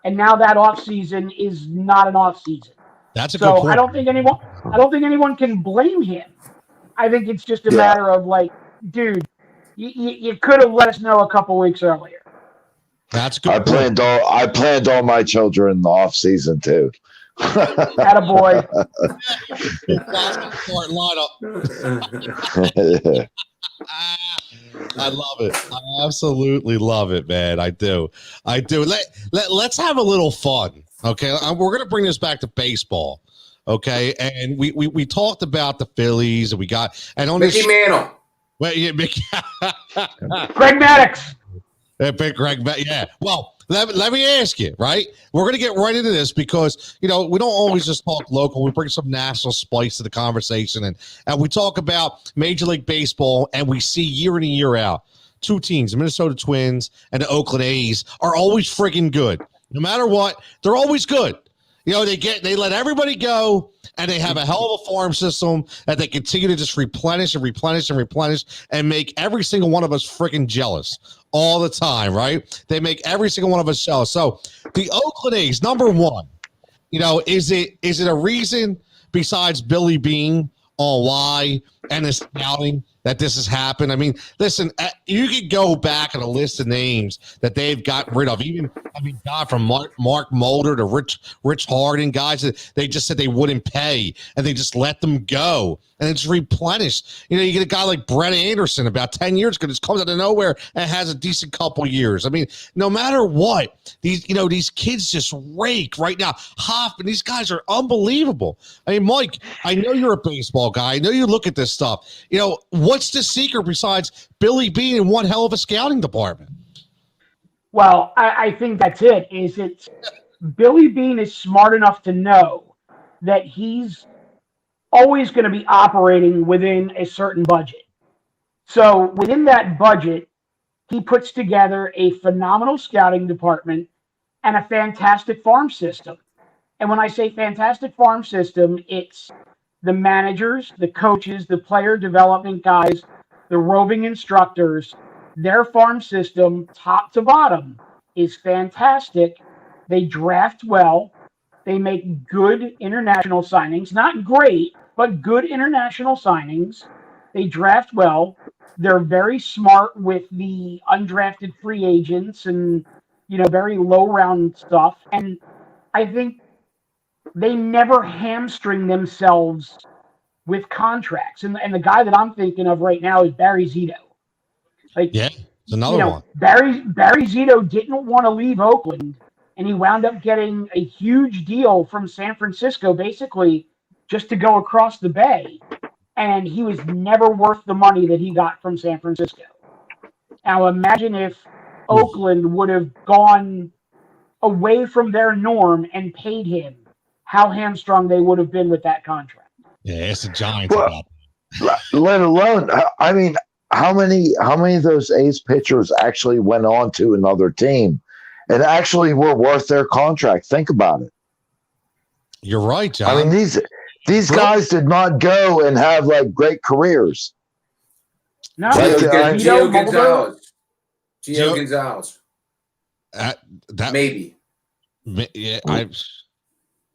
And now that off season is not an off season. That's a good point. I don't think anyone can blame him. I think it's just a matter of like, dude, you could have let us know a couple weeks earlier. That's good. I planned all my children in the off season too. Attaboy. Lineup. I love it. I absolutely love it, man. I do. Let's have a little fun. Okay. We're going to bring this back to baseball. Okay. And we talked about the Phillies and we got, and on Mickey Mantle. Well, yeah, Mickey. Greg Maddux. Yeah. Well, let me ask you, right? We're going to get right into this because, we don't always just talk local. We bring some national spice to the conversation. And we talk about Major League Baseball, and we see year in and year out, two teams, the Minnesota Twins and the Oakland A's, are always friggin' good. No matter what, they're always good. They let everybody go, and they have a hell of a farm system that they continue to just replenish and make every single one of us freaking jealous all the time, right? They make every single one of us jealous. So the Oakland A's, number one, is it a reason besides Billy Beane on why and the scouting that this has happened? I mean, listen, you could go back and a list of names that they've gotten rid of. God, from Mark Mulder to Rich Harden, guys that they just said they wouldn't pay, and they just let them go, and it's replenished. You get a guy like Brett Anderson about 10 years ago, just comes out of nowhere and has a decent couple years. I mean, no matter what, these kids just rake right now. Hoffman, these guys are unbelievable. I mean, Mike, I know you're a baseball guy. I know you look at this stuff. What's the secret besides Billy Beane and one hell of a scouting department? Well, I think that's it. It's Billy Beane is smart enough to know that he's always going to be operating within a certain budget. So within that budget, he puts together a phenomenal scouting department and a fantastic farm system. And when I say fantastic farm system, it's the managers, the coaches, the player development guys, the roving instructors. Their farm system, top to bottom, is fantastic. They draft well. They make good international signings. Not great, but good international signings. They draft well. They're very smart with the undrafted free agents and, very low round stuff. And I think they never hamstring themselves with contracts. And the guy that I'm thinking of right now is Barry Zito. It's another one. Barry Zito didn't want to leave Oakland, and he wound up getting a huge deal from San Francisco, basically just to go across the bay. And he was never worth the money that he got from San Francisco. Now imagine if Oakland would have gone away from their norm and paid him, how hamstrung they would have been with that contract. Yeah, it's a Giants. Let alone, I mean, how many of those A's pitchers actually went on to another team and actually were worth their contract? Think about it. You're right, John. I mean, these guys did not go and have like great careers. No, Gio Gonzalez. Gio Gonzalez. That maybe. Yeah,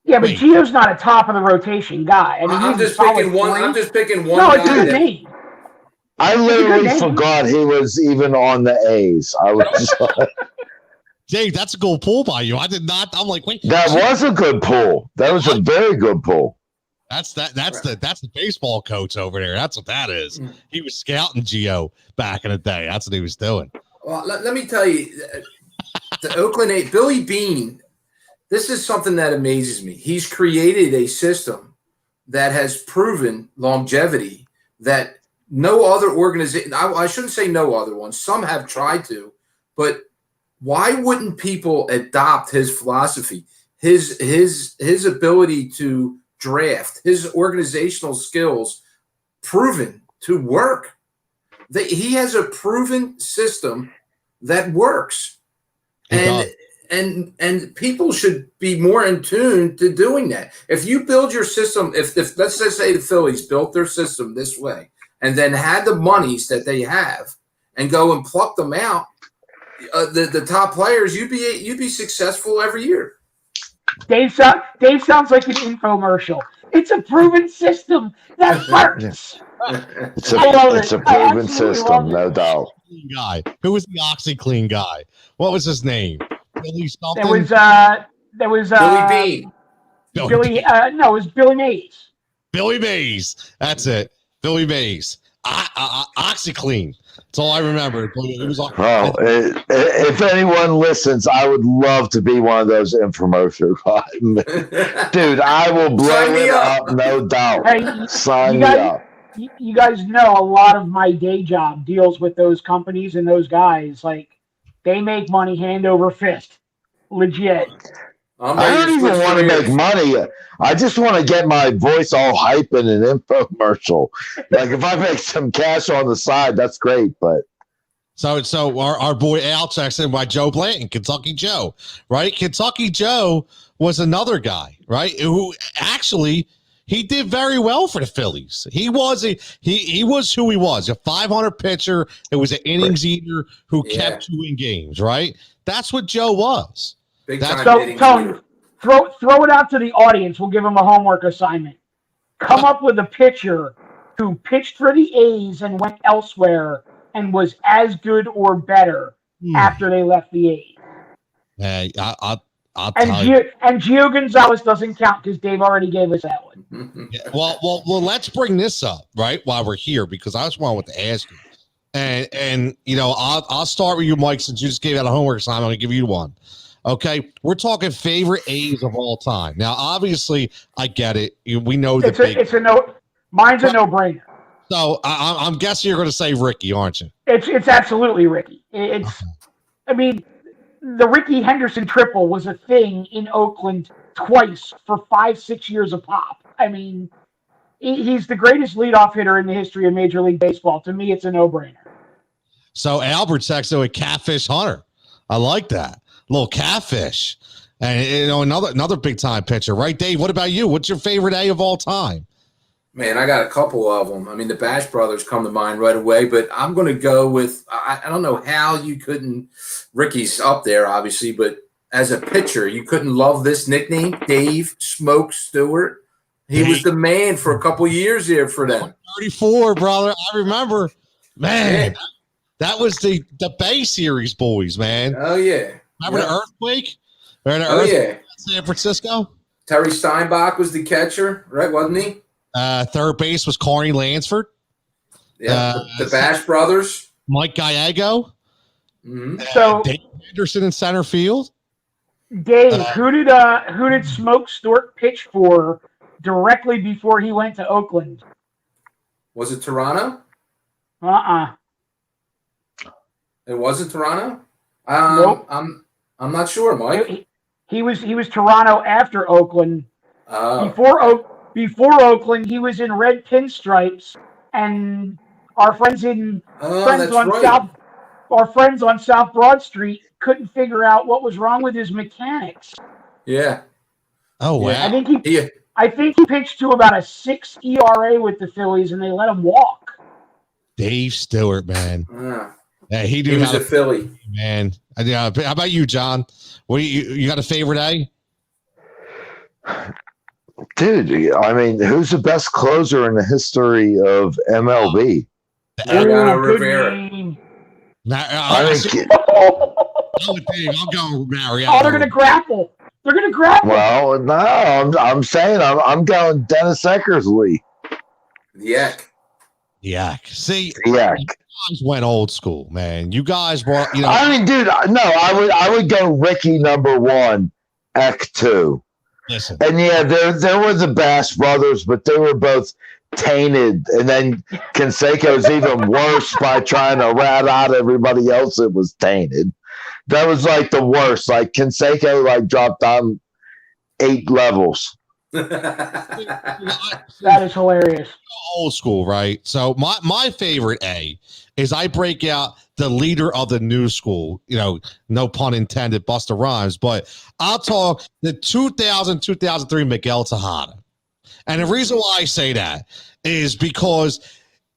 Yeah, but Gio's not a top of the rotation guy. I mean, I'm just picking one. I'm just picking one. No, it's a good name. I literally forgot he was even on the A's. I was Dave, that's a good pull by you. I did not. I'm like, wait. That was a good pull. That was a very good pull. That's the baseball coach over there. That's what that is. He was scouting Gio back in the day. That's what he was doing. Well, let me tell you, the Oakland A's, Billy Beane, this is something that amazes me. He's created a system that has proven longevity that no other organization, I shouldn't say no other one, some have tried to, but why wouldn't people adopt his philosophy, his ability to draft, his organizational skills proven to work? He has a proven system that works. And people should be more in tune to doing that. If you build your system, if let's just say the Phillies built their system this way and then had the monies that they have and go and pluck them out, the top players, you'd be successful every year. Dave sounds like an infomercial. It's a proven system that works. It's a proven system, no doubt. Guy. Who was the OxyClean guy? What was his name? Billy something? There was Billy Beane. No, it was Billy Mays. Billy Mays. That's it. Billy Mays. OxyClean. That's all I remember. It was if anyone listens, I would love to be one of those infomercials. Dude, I will blow it up, no doubt. Hey, Sign me up. You guys know a lot of my day job deals with those companies and those guys. Like, they make money hand over fist. Legit. I don't even want to make money. I just want to get my voice all hype in an infomercial. Like, if I make some cash on the side, that's great. But so our boy Al checks in by Joe Blanton, Kentucky Joe, right? Kentucky Joe was another guy, right? Who actually he did very well for the Phillies. He was who he was, a 500 pitcher. It was an innings eater who kept you in games, right? That's what Joe was. So, Tony, throw it out to the audience. We'll give them a homework assignment. Come up with a pitcher who pitched for the A's and went elsewhere and was as good or better after they left the A's. Hey, I'll and tell you. And Gio Gonzalez doesn't count because Dave already gave us that one. Yeah, well, let's bring this up, right, while we're here, because I just wanted to ask you. And you know, I'll start with you, Mike, since you just gave out a homework assignment. I'm going to give you one. Okay, we're talking favorite A's of all time. Now, obviously, I get it. We know mine's a no-brainer. So I'm guessing you're going to say Ricky, aren't you? It's absolutely Ricky. I mean, the Ricky Henderson triple was a thing in Oakland twice for 5-6 years a pop. I mean, he's the greatest leadoff hitter in the history of Major League Baseball. To me, it's a no-brainer. So Albert texted with Catfish Hunter. I like that. Little catfish. And, you know, another big-time pitcher, right, Dave? What about you? What's your favorite A of all time? Man, I got a couple of them. I mean, the Bash brothers come to mind right away, but I'm going to go with I don't know how you couldn't – Ricky's up there, obviously, but as a pitcher, you couldn't love this nickname, Dave Smoke Stewart. He was the man for a couple years there for them. 34, brother. I remember. Man, that was the Bay Series boys, man. Oh, yeah. Remember the earthquake? In San Francisco? Terry Steinbach was the catcher, right? Wasn't he? Third base was Corey Lansford. Yeah, the Bash brothers. Mike Gallego. Mm-hmm. So Dave Anderson in center field. Dave, who did Smoke Stewart pitch for directly before he went to Oakland? Was it Toronto? It wasn't Toronto? Nope. I'm not sure, Mike. He was Toronto after Oakland. Before Oakland, he was in red pinstripes, and our friends on South Broad Street couldn't figure out what was wrong with his mechanics. Yeah. Oh wow. I think he pitched to about a 6 ERA with the Phillies, and they let him walk. Dave Stewart, man. Yeah, he was a Philly, man. How about you, John? What you got a favorite A? Dude, I mean, who's the best closer in the history of MLB? Mariano Rivera. I'm going Mariano. Oh, they're going to grapple. They're going to grab him. Well, no, I'm saying I'm going Dennis Eckersley. Yak. See, Yak. you guys went old school, man. You guys brought, I mean, dude, no, I would go Ricky #1, Eck 2. Listen. And yeah, there were the Bass brothers, but they were both tainted. And then Canseco's even worse by trying to rat out everybody else that was tainted. That was like the worst. Like Canseco dropped down 8 levels. That is hilarious. Old school, right? So my favorite A is I break out the leader of the new school, no pun intended, Busta Rhymes, but I'll talk the 2003 Miguel Tejada. And the reason why I say that is because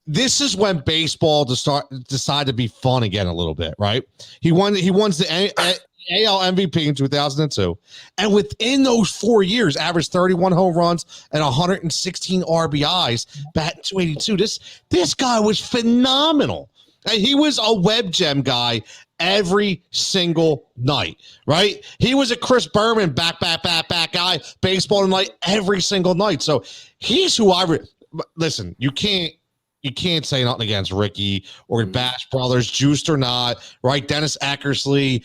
this is when baseball decided to be fun again a little bit, right? He won the AL MVP in 2002, and within those 4 years, averaged 31 home runs and 116 RBIs, batting .282. This guy was phenomenal. And he was a web gem guy every single night, right? He was a Chris Berman back guy, baseball tonight every single night. So he's who listen. You can't say nothing against Ricky or Bash Brothers, juiced or not, right? Dennis Eckersley,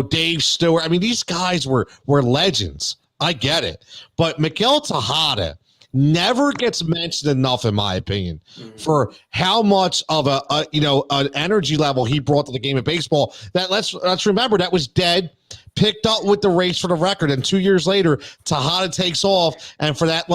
Dave Stewart. I mean, these guys were legends. I get it. But Miguel Tejada never gets mentioned enough, in my opinion, for how much of an energy level he brought to the game of baseball. That let's remember that was dead, picked up with the race for the record, and 2 years later, Tejada takes off, and for that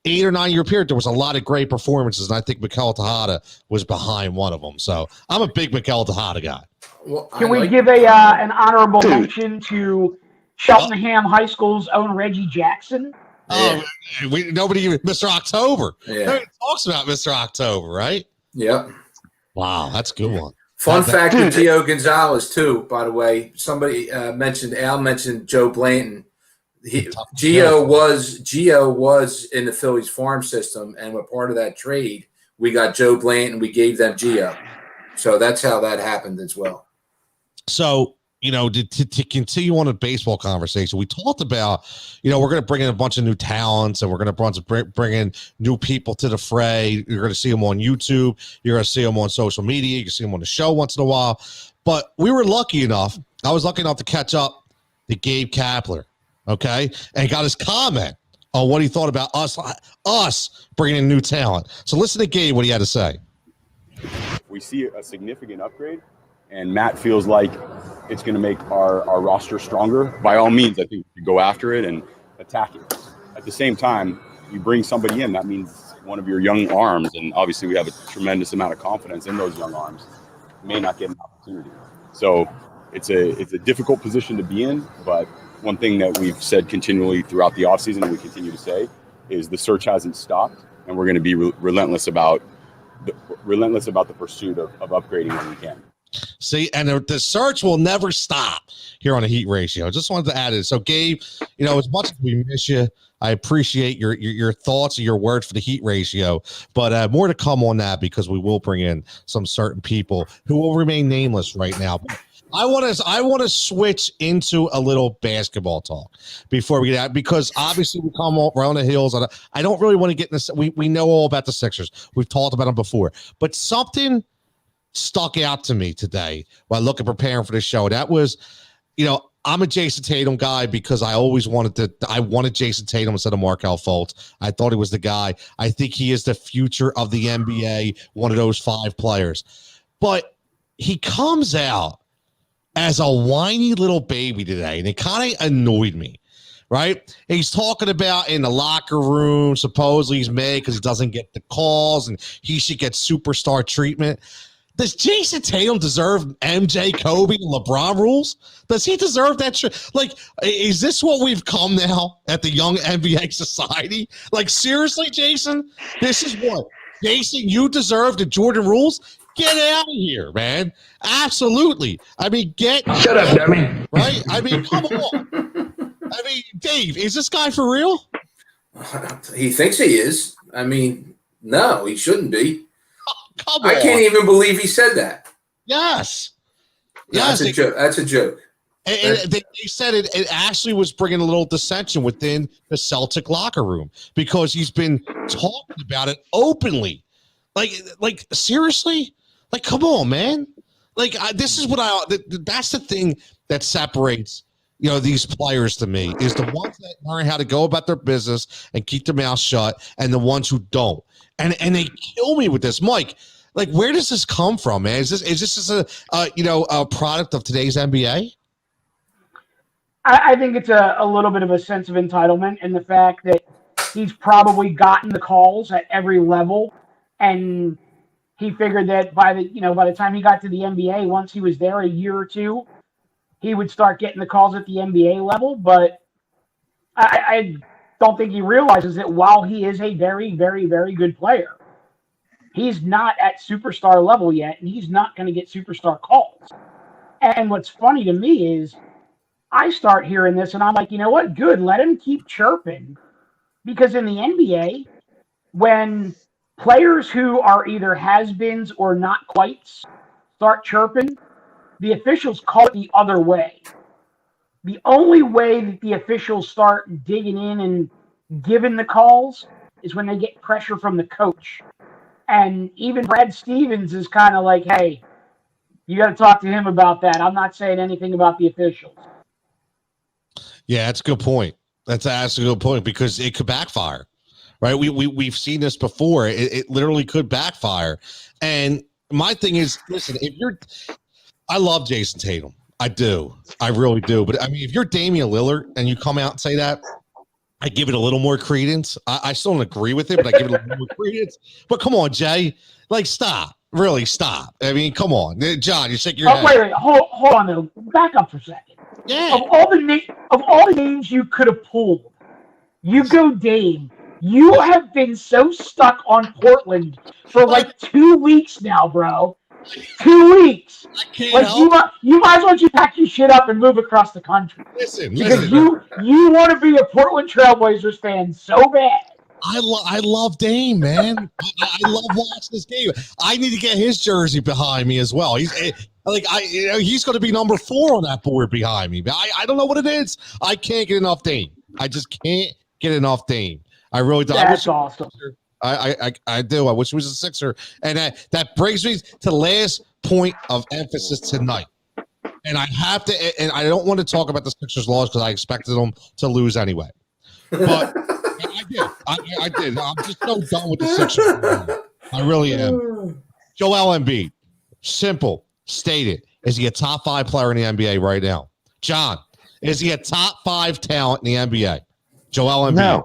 8 or 9 year period, there was a lot of great performances, and I think Miguel Tejada was behind one of them. So I'm a big Miguel Tejada guy. Well, Can we give an honorable mention to Cheltenham High School's own Reggie Jackson? Oh, nobody even Mr. October. Yeah. Nobody talks about Mr. October, right? Yep. Wow, that's a good one. Fun fact with Gio Gonzalez too, by the way. Somebody mentioned Joe Blanton. Gio was in the Phillies farm system, and with part of that trade, we got Joe Blanton. We gave them Gio, so that's how that happened as well. So to continue on a baseball conversation, we talked about, we're going to bring in a bunch of new talents, and we're going to bring in new people to the fray. You're going to see them on YouTube. You're going to see them on social media. You can see them on the show once in a while. But I was lucky enough to catch up to Gabe Kapler, okay, and got his comment on what he thought about us bringing in new talent. So listen to Gabe, what he had to say. We see a significant upgrade, and Matt feels like it's going to make our roster stronger. By all means, I think we go after it and attack it. At the same time, you bring somebody in, that means one of your young arms, and obviously we have a tremendous amount of confidence in those young arms, may not get an opportunity. So it's a difficult position to be in, but one thing that we've said continually throughout the offseason, and we continue to say, is the search hasn't stopped, and we're going to be relentless about the pursuit of upgrading when we can. See, and the search will never stop here on the Heat Ratio. Just wanted to add it. So, Gabe, as much as we miss you, I appreciate your thoughts and your words for the Heat Ratio. But more to come on that, because we will bring in some certain people who will remain nameless right now. But I want to switch into a little basketball talk before we get out, because obviously we come around the hills. I don't really want to get in this. We know all about the Sixers. We've talked about them before, but something stuck out to me today while preparing for the show. That was, I'm a Jayson Tatum guy because I always wanted Jayson Tatum instead of Markelle Fultz. I thought he was the guy. I think he is the future of the NBA, one of those 5 players. But he comes out as a whiny little baby today, and it kind of annoyed me. Right? He's talking about in the locker room, supposedly he's mad because he doesn't get the calls and he should get superstar treatment. Does Jayson Tatum deserve MJ, Kobe, and LeBron rules? Does he deserve that? Is this what we've come now at the young NBA society? Seriously, Jason? This is what? Jason, you deserve the Jordan rules? Get out of here, man. Absolutely. I mean, shut up, dummy. Right? I mean, come on. I mean, Dave, is this guy for real? He thinks he is. I mean, no, he shouldn't be. Come on. I can't even believe he said that. Yes. That's a joke. That's a joke. And they said it actually was bringing a little dissension within the Celtic locker room because he's been talking about it openly. Like seriously? Like, come on, man. Like, this is what that's the thing that separates, these players to me is the ones that learn how to go about their business and keep their mouth shut and the ones who don't. And they kill me with this. Mike, like, where does this come from, man? Is this just a product of today's NBA? I think it's a little bit of a sense of entitlement and the fact that he's probably gotten the calls at every level, and he figured that by the time he got to the NBA, once he was there a year or two, he would start getting the calls at the NBA level. But I don't think he realizes that while he is a very, very, very good player, he's not at superstar level yet, and he's not going to get superstar calls. And what's funny to me is I start hearing this, and I'm like, you know what? Good. Let him keep chirping. Because in the NBA, when players who are either has-beens or not quite start chirping, the officials call it the other way. The only way that the officials start digging in and giving the calls is when they get pressure from the coach. And even Brad Stevens is kind of like, hey, you got to talk to him about that. I'm not saying anything about the officials. Yeah, that's a good point. That's a good point because it could backfire, right? We've seen this before. It literally could backfire. And my thing is, listen, I love Jayson Tatum. I do. I really do. But I mean, if you're Damian Lillard and you come out and say that, I give it a little more credence. I still don't agree with it, but I give it a little more credence. But come on, Jay. Like, stop. Really, stop. I mean, come on. John, you shake your head. Wait. Hold on, though. Back up for a second. Yeah. Of all the names you could have pulled, you go Dame. You have been so stuck on Portland for like 2 weeks now, bro. 2 weeks. I can't like help. You might as well just pack your shit up and move across the country. Listen. You want to be a Portland Trailblazers fan so bad. I love Dame, man. I love watching this game. I need to get his jersey behind me as well. He's going to be number 4 on that board behind me. I don't know what it is. I can't get enough Dame. I just can't get enough Dame. I really do. That's awesome. I do. I wish he was a Sixer. And that brings me to the last point of emphasis tonight. And I have to, and I don't want to talk about the Sixers' loss because I expected them to lose anyway. But I did. I'm just so done with the Sixers. I really am. Joel Embiid, simple, stated. Is he a top 5 player in the NBA right now? John, is he a top 5 talent in the NBA? Joel Embiid.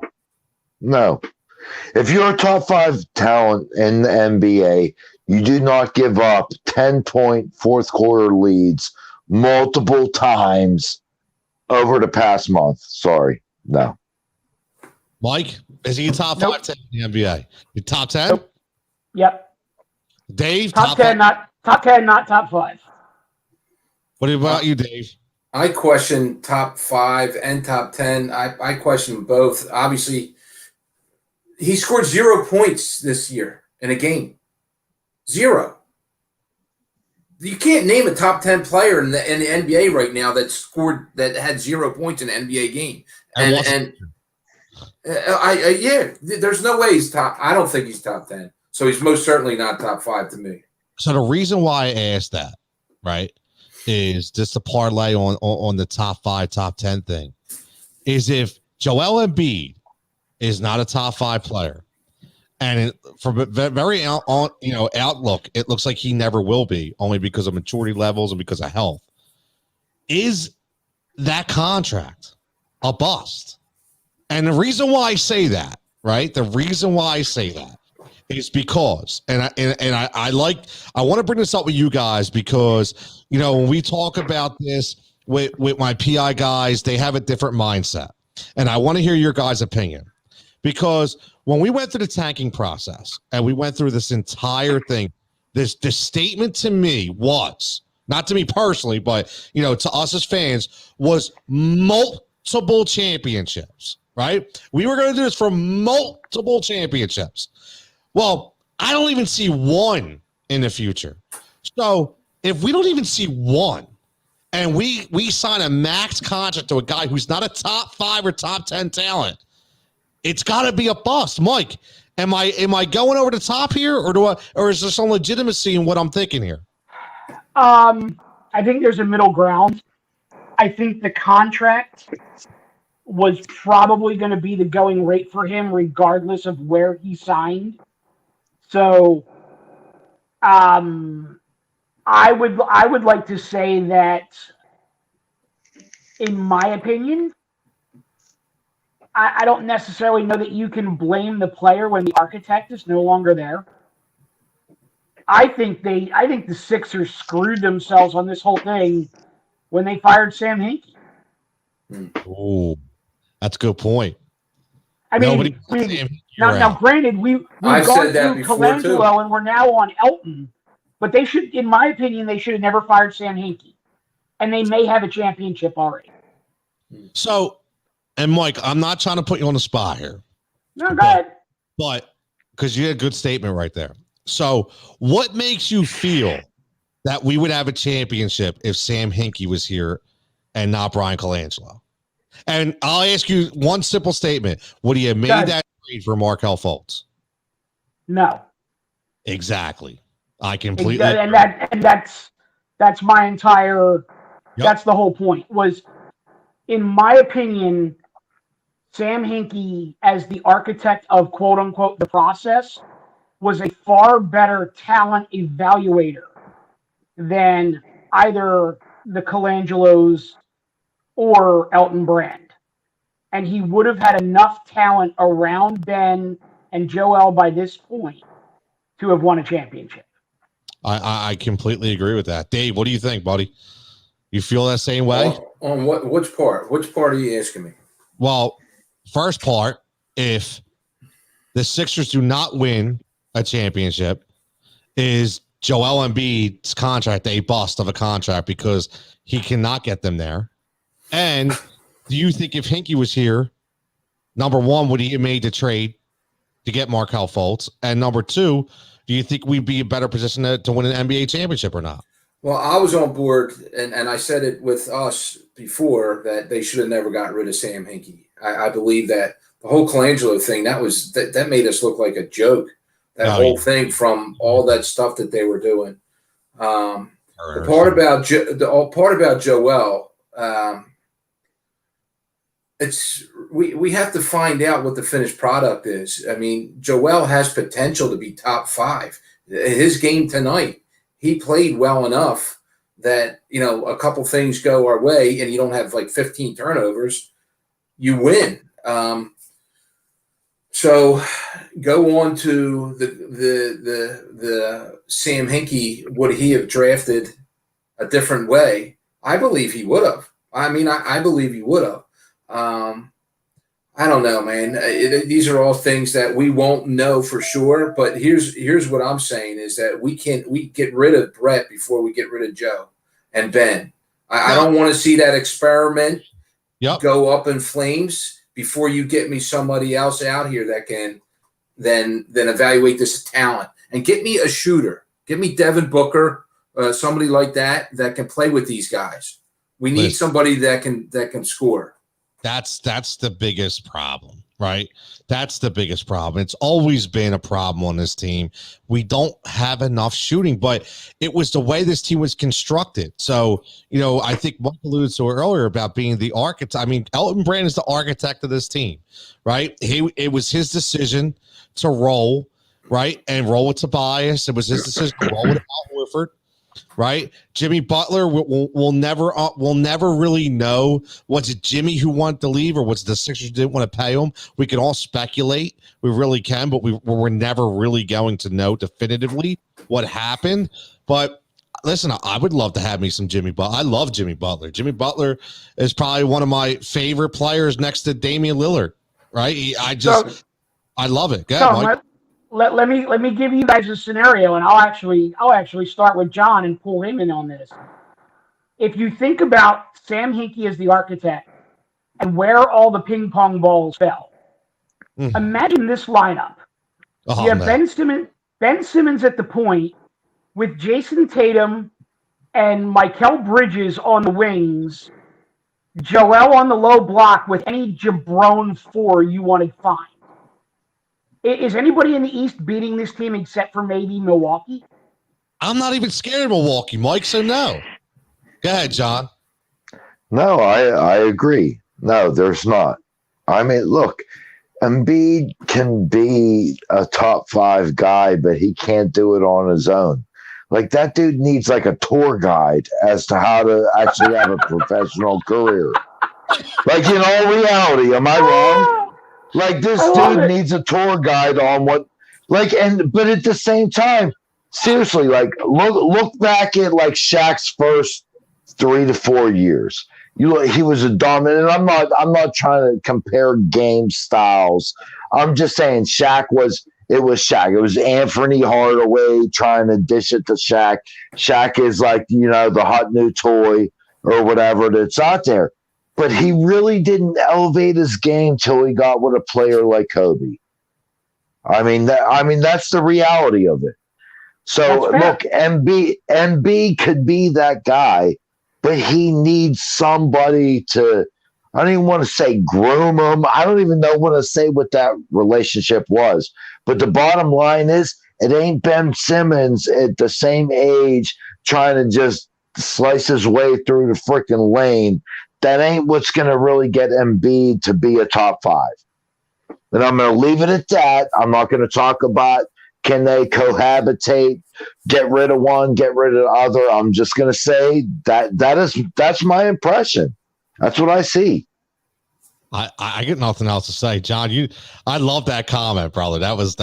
No. If you're a top 5 talent in the NBA, you do not give up 10-point fourth quarter leads multiple times over the past month. Sorry. No. Mike, is he a top 5 talent in the NBA? You top 10? Nope. Yep. Dave, top 10, not top 10, not top 5. What about you, Dave? I question top 5 and top 10. I question both. Obviously, he scored 0 points this year in a game. 0. You can't name a top 10 player in the NBA right now that had 0 points in an NBA game. There's no way he's top. I don't think he's top 10. So he's most certainly not top 5 to me. So the reason why I asked that, right, is just a parlay on the top 5, top 10 thing, is if Joel Embiid is not a top 5 player, and from a very outlook, it looks like he never will be, only because of maturity levels and because of health. Is that contract a bust? And the reason why I say that, right? The reason why I say that is because, and I want to bring this up with you guys because, when we talk about this with my PI guys, they have a different mindset. And I want to hear your guys' opinion. Because when we went through the tanking process and we went through this entire thing, the statement to me was, not to me personally, but, to us as fans, was multiple championships, right? We were going to do this for multiple championships. Well, I don't even see one in the future. So if we don't even see one, and we sign a max contract to a guy who's not a top 5 or top 10 talent, it's got to be a bust. Mike, am I going over the top here, or is there some legitimacy in what I'm thinking here? I think there's a middle ground. I think the contract was probably going to be the going rate for him regardless of where he signed. So I would like to say that, in my opinion, I don't necessarily know that you can blame the player when the architect is no longer there. I think the Sixers screwed themselves on this whole thing when they fired Sam Hinkie. Oh, that's a good point. I mean, now granted, we've gone through Colangelo and we're now on Elton, but they should, in my opinion, they should have never fired Sam Hinkie, and they may have a championship already. So, and Mike, I'm not trying to put you on the spot here. No, go ahead. But because you had a good statement right there. So, what makes you feel that we would have a championship if Sam Hinkie was here and not Brian Colangelo? And I'll ask you one simple statement. Would he have made that trade for Markelle Fultz? No. Exactly. I completely and that's my entire that's the whole point. Was, in my opinion, Sam Hinkie, as the architect of quote unquote the process, was a far better talent evaluator than either the Colangelos or Elton Brand. And he would have had enough talent around Ben and Joel by this point to have won a championship. I completely agree with that. Dave, what do you think, buddy? You feel that same way? On which part? Which part are you asking me? Well, first part, if the Sixers do not win a championship, is Joel Embiid's contract a bust of a contract because he cannot get them there? And do you think if Hinkie was here, number one, would he have made the trade to get Markelle Fultz? And number two, do you think we'd be in a better position to win an NBA championship or not? Well, I was on board, and I said it with us before, that they should have never gotten rid of Sam Hinkie. I believe that the whole Colangelo thing, that made us look like a joke. That whole thing, from all that stuff that they were doing. The part about Joel, we have to find out what the finished product is. I mean, Joel has potential to be top 5. His game tonight, he played well enough that, a couple things go our way and you don't have like 15 turnovers, you win. So go on to the Sam Hinkie. Would he have drafted a different way? I believe he would have. I mean, I believe he would have. I don't know, man. These are all things that we won't know for sure. But here's what I'm saying is that we get rid of Brett before we get rid of Joe and Ben. I don't want to see that experiment go up in flames before you get me somebody else out here that can then evaluate this talent and get me a shooter. Get me Devin Booker, somebody like that can play with these guys. We need somebody that can score. That's the biggest problem, right? That's the biggest problem. It's always been a problem on this team. We don't have enough shooting, but it was the way this team was constructed. So, I think Mike alluded to earlier about being the architect. I mean, Elton Brand is the architect of this team, right? It was his decision to roll, right? And roll with Tobias. It was his decision to roll with Al Horford. Right, Jimmy Butler will never really know. Was it Jimmy who wanted to leave, or was the Sixers didn't want to pay him? We can all speculate. We really can, but we're never really going to know definitively what happened. But listen, I would love to have me some Jimmy Butler. I love Jimmy Butler. Jimmy Butler is probably one of my favorite players next to Damian Lillard. Right, I love it. Go ahead, Mike. Let me give you guys a scenario, and I'll actually start with John and pull him in on this. If you think about Sam Hinkie as the architect and where all the ping pong balls fell, imagine this lineup. You have Ben Simmons at the point with Jayson Tatum and Mikael Bridges on the wings, Joel on the low block with any jabron 4 you want to find. Is anybody in the East beating this team except for maybe Milwaukee? I'm not even scared of Milwaukee, Mike, so no. Go ahead, John. No, I agree. No, there's not. I mean, look, Embiid can be a top 5 guy, but he can't do it on his own. Like, that dude needs like a tour guide as to how to actually have a professional career. Like, in all reality, am I wrong? Like, this dude needs a tour guide on what, like, but at the same time, seriously, like, look back at like Shaq's first 3 to 4 years. He was a dominant. I'm not trying to compare game styles. I'm just saying Shaq was Shaq. It was Anthony Hardaway trying to dish it to Shaq. Shaq is like, the hot new toy or whatever that's out there. But he really didn't elevate his game till he got with a player like Kobe. I mean, that's the reality of it. So look, Embiid could be that guy, but he needs somebody to, I don't even want to say groom him. I don't even know what to say what that relationship was. But the bottom line is, it ain't Ben Simmons at the same age trying to just slice his way through the freaking lane. That ain't what's going to really get Embiid to be a top 5. And I'm going to leave it at that. I'm not going to talk about can they cohabitate, get rid of one, get rid of the other. I'm just going to say that's my impression. That's what I see. I get nothing else to say, John. I love that comment, brother. That was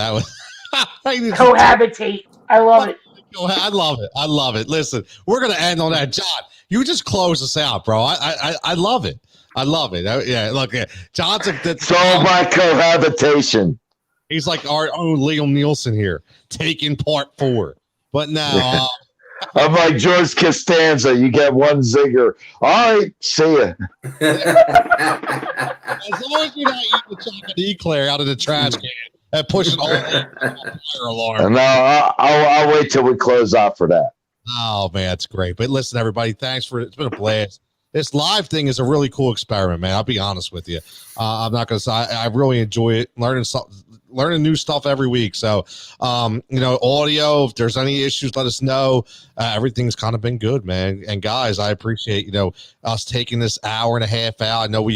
cohabitate. I love it. I love it. Listen, we're gonna end on that, John. You just close us out, bro. I love it. I love it. Yeah, look, John's it's all about cohabitation. He's like our own Liam Nielsen here, taking part 4. But now I'm like George Costanza. You get one zinger. All right, see ya. As long as you're not eating the chocolate eclair out of the trash can and pushing all the fire alarm. No, I'll wait till we close out for that. Oh man, that's great. But listen, everybody, it's been a blast. This live thing is a really cool experiment, man. I'll be honest with you. I'm not gonna say I really enjoy it. Learning new stuff every week. So, audio, if there's any issues, let us know. Everything's kind of been good, man. And guys, I appreciate, us taking this hour and a half out. I know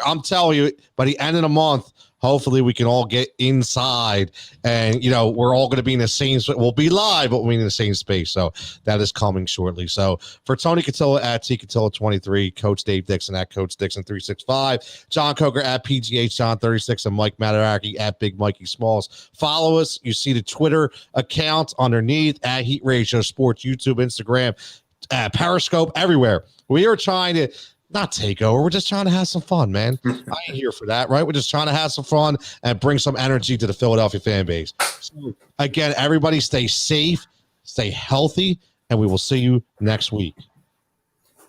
I'm telling you, by the end of the month, hopefully we can all get inside and, we're all going to be in the same, we'll be live, but we'll be in the same space. So that is coming shortly. So for Tony Cotillo at TCotillo23, Coach Dave Dixon at Coach Dixon365, John Coker at PGH John36, and Mike Mataraki at Big Mikey Smalls. Follow us. You see the Twitter account underneath at Heat Ratio Sports, YouTube, Instagram, Periscope, everywhere. We are trying to not take over. We're just trying to have some fun, man. I ain't here for that, right? We're just trying to have some fun and bring some energy to the Philadelphia fan base. So, again, everybody stay safe, stay healthy, and we will see you next week.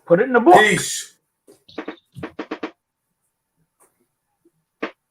Put it in the book. Peace.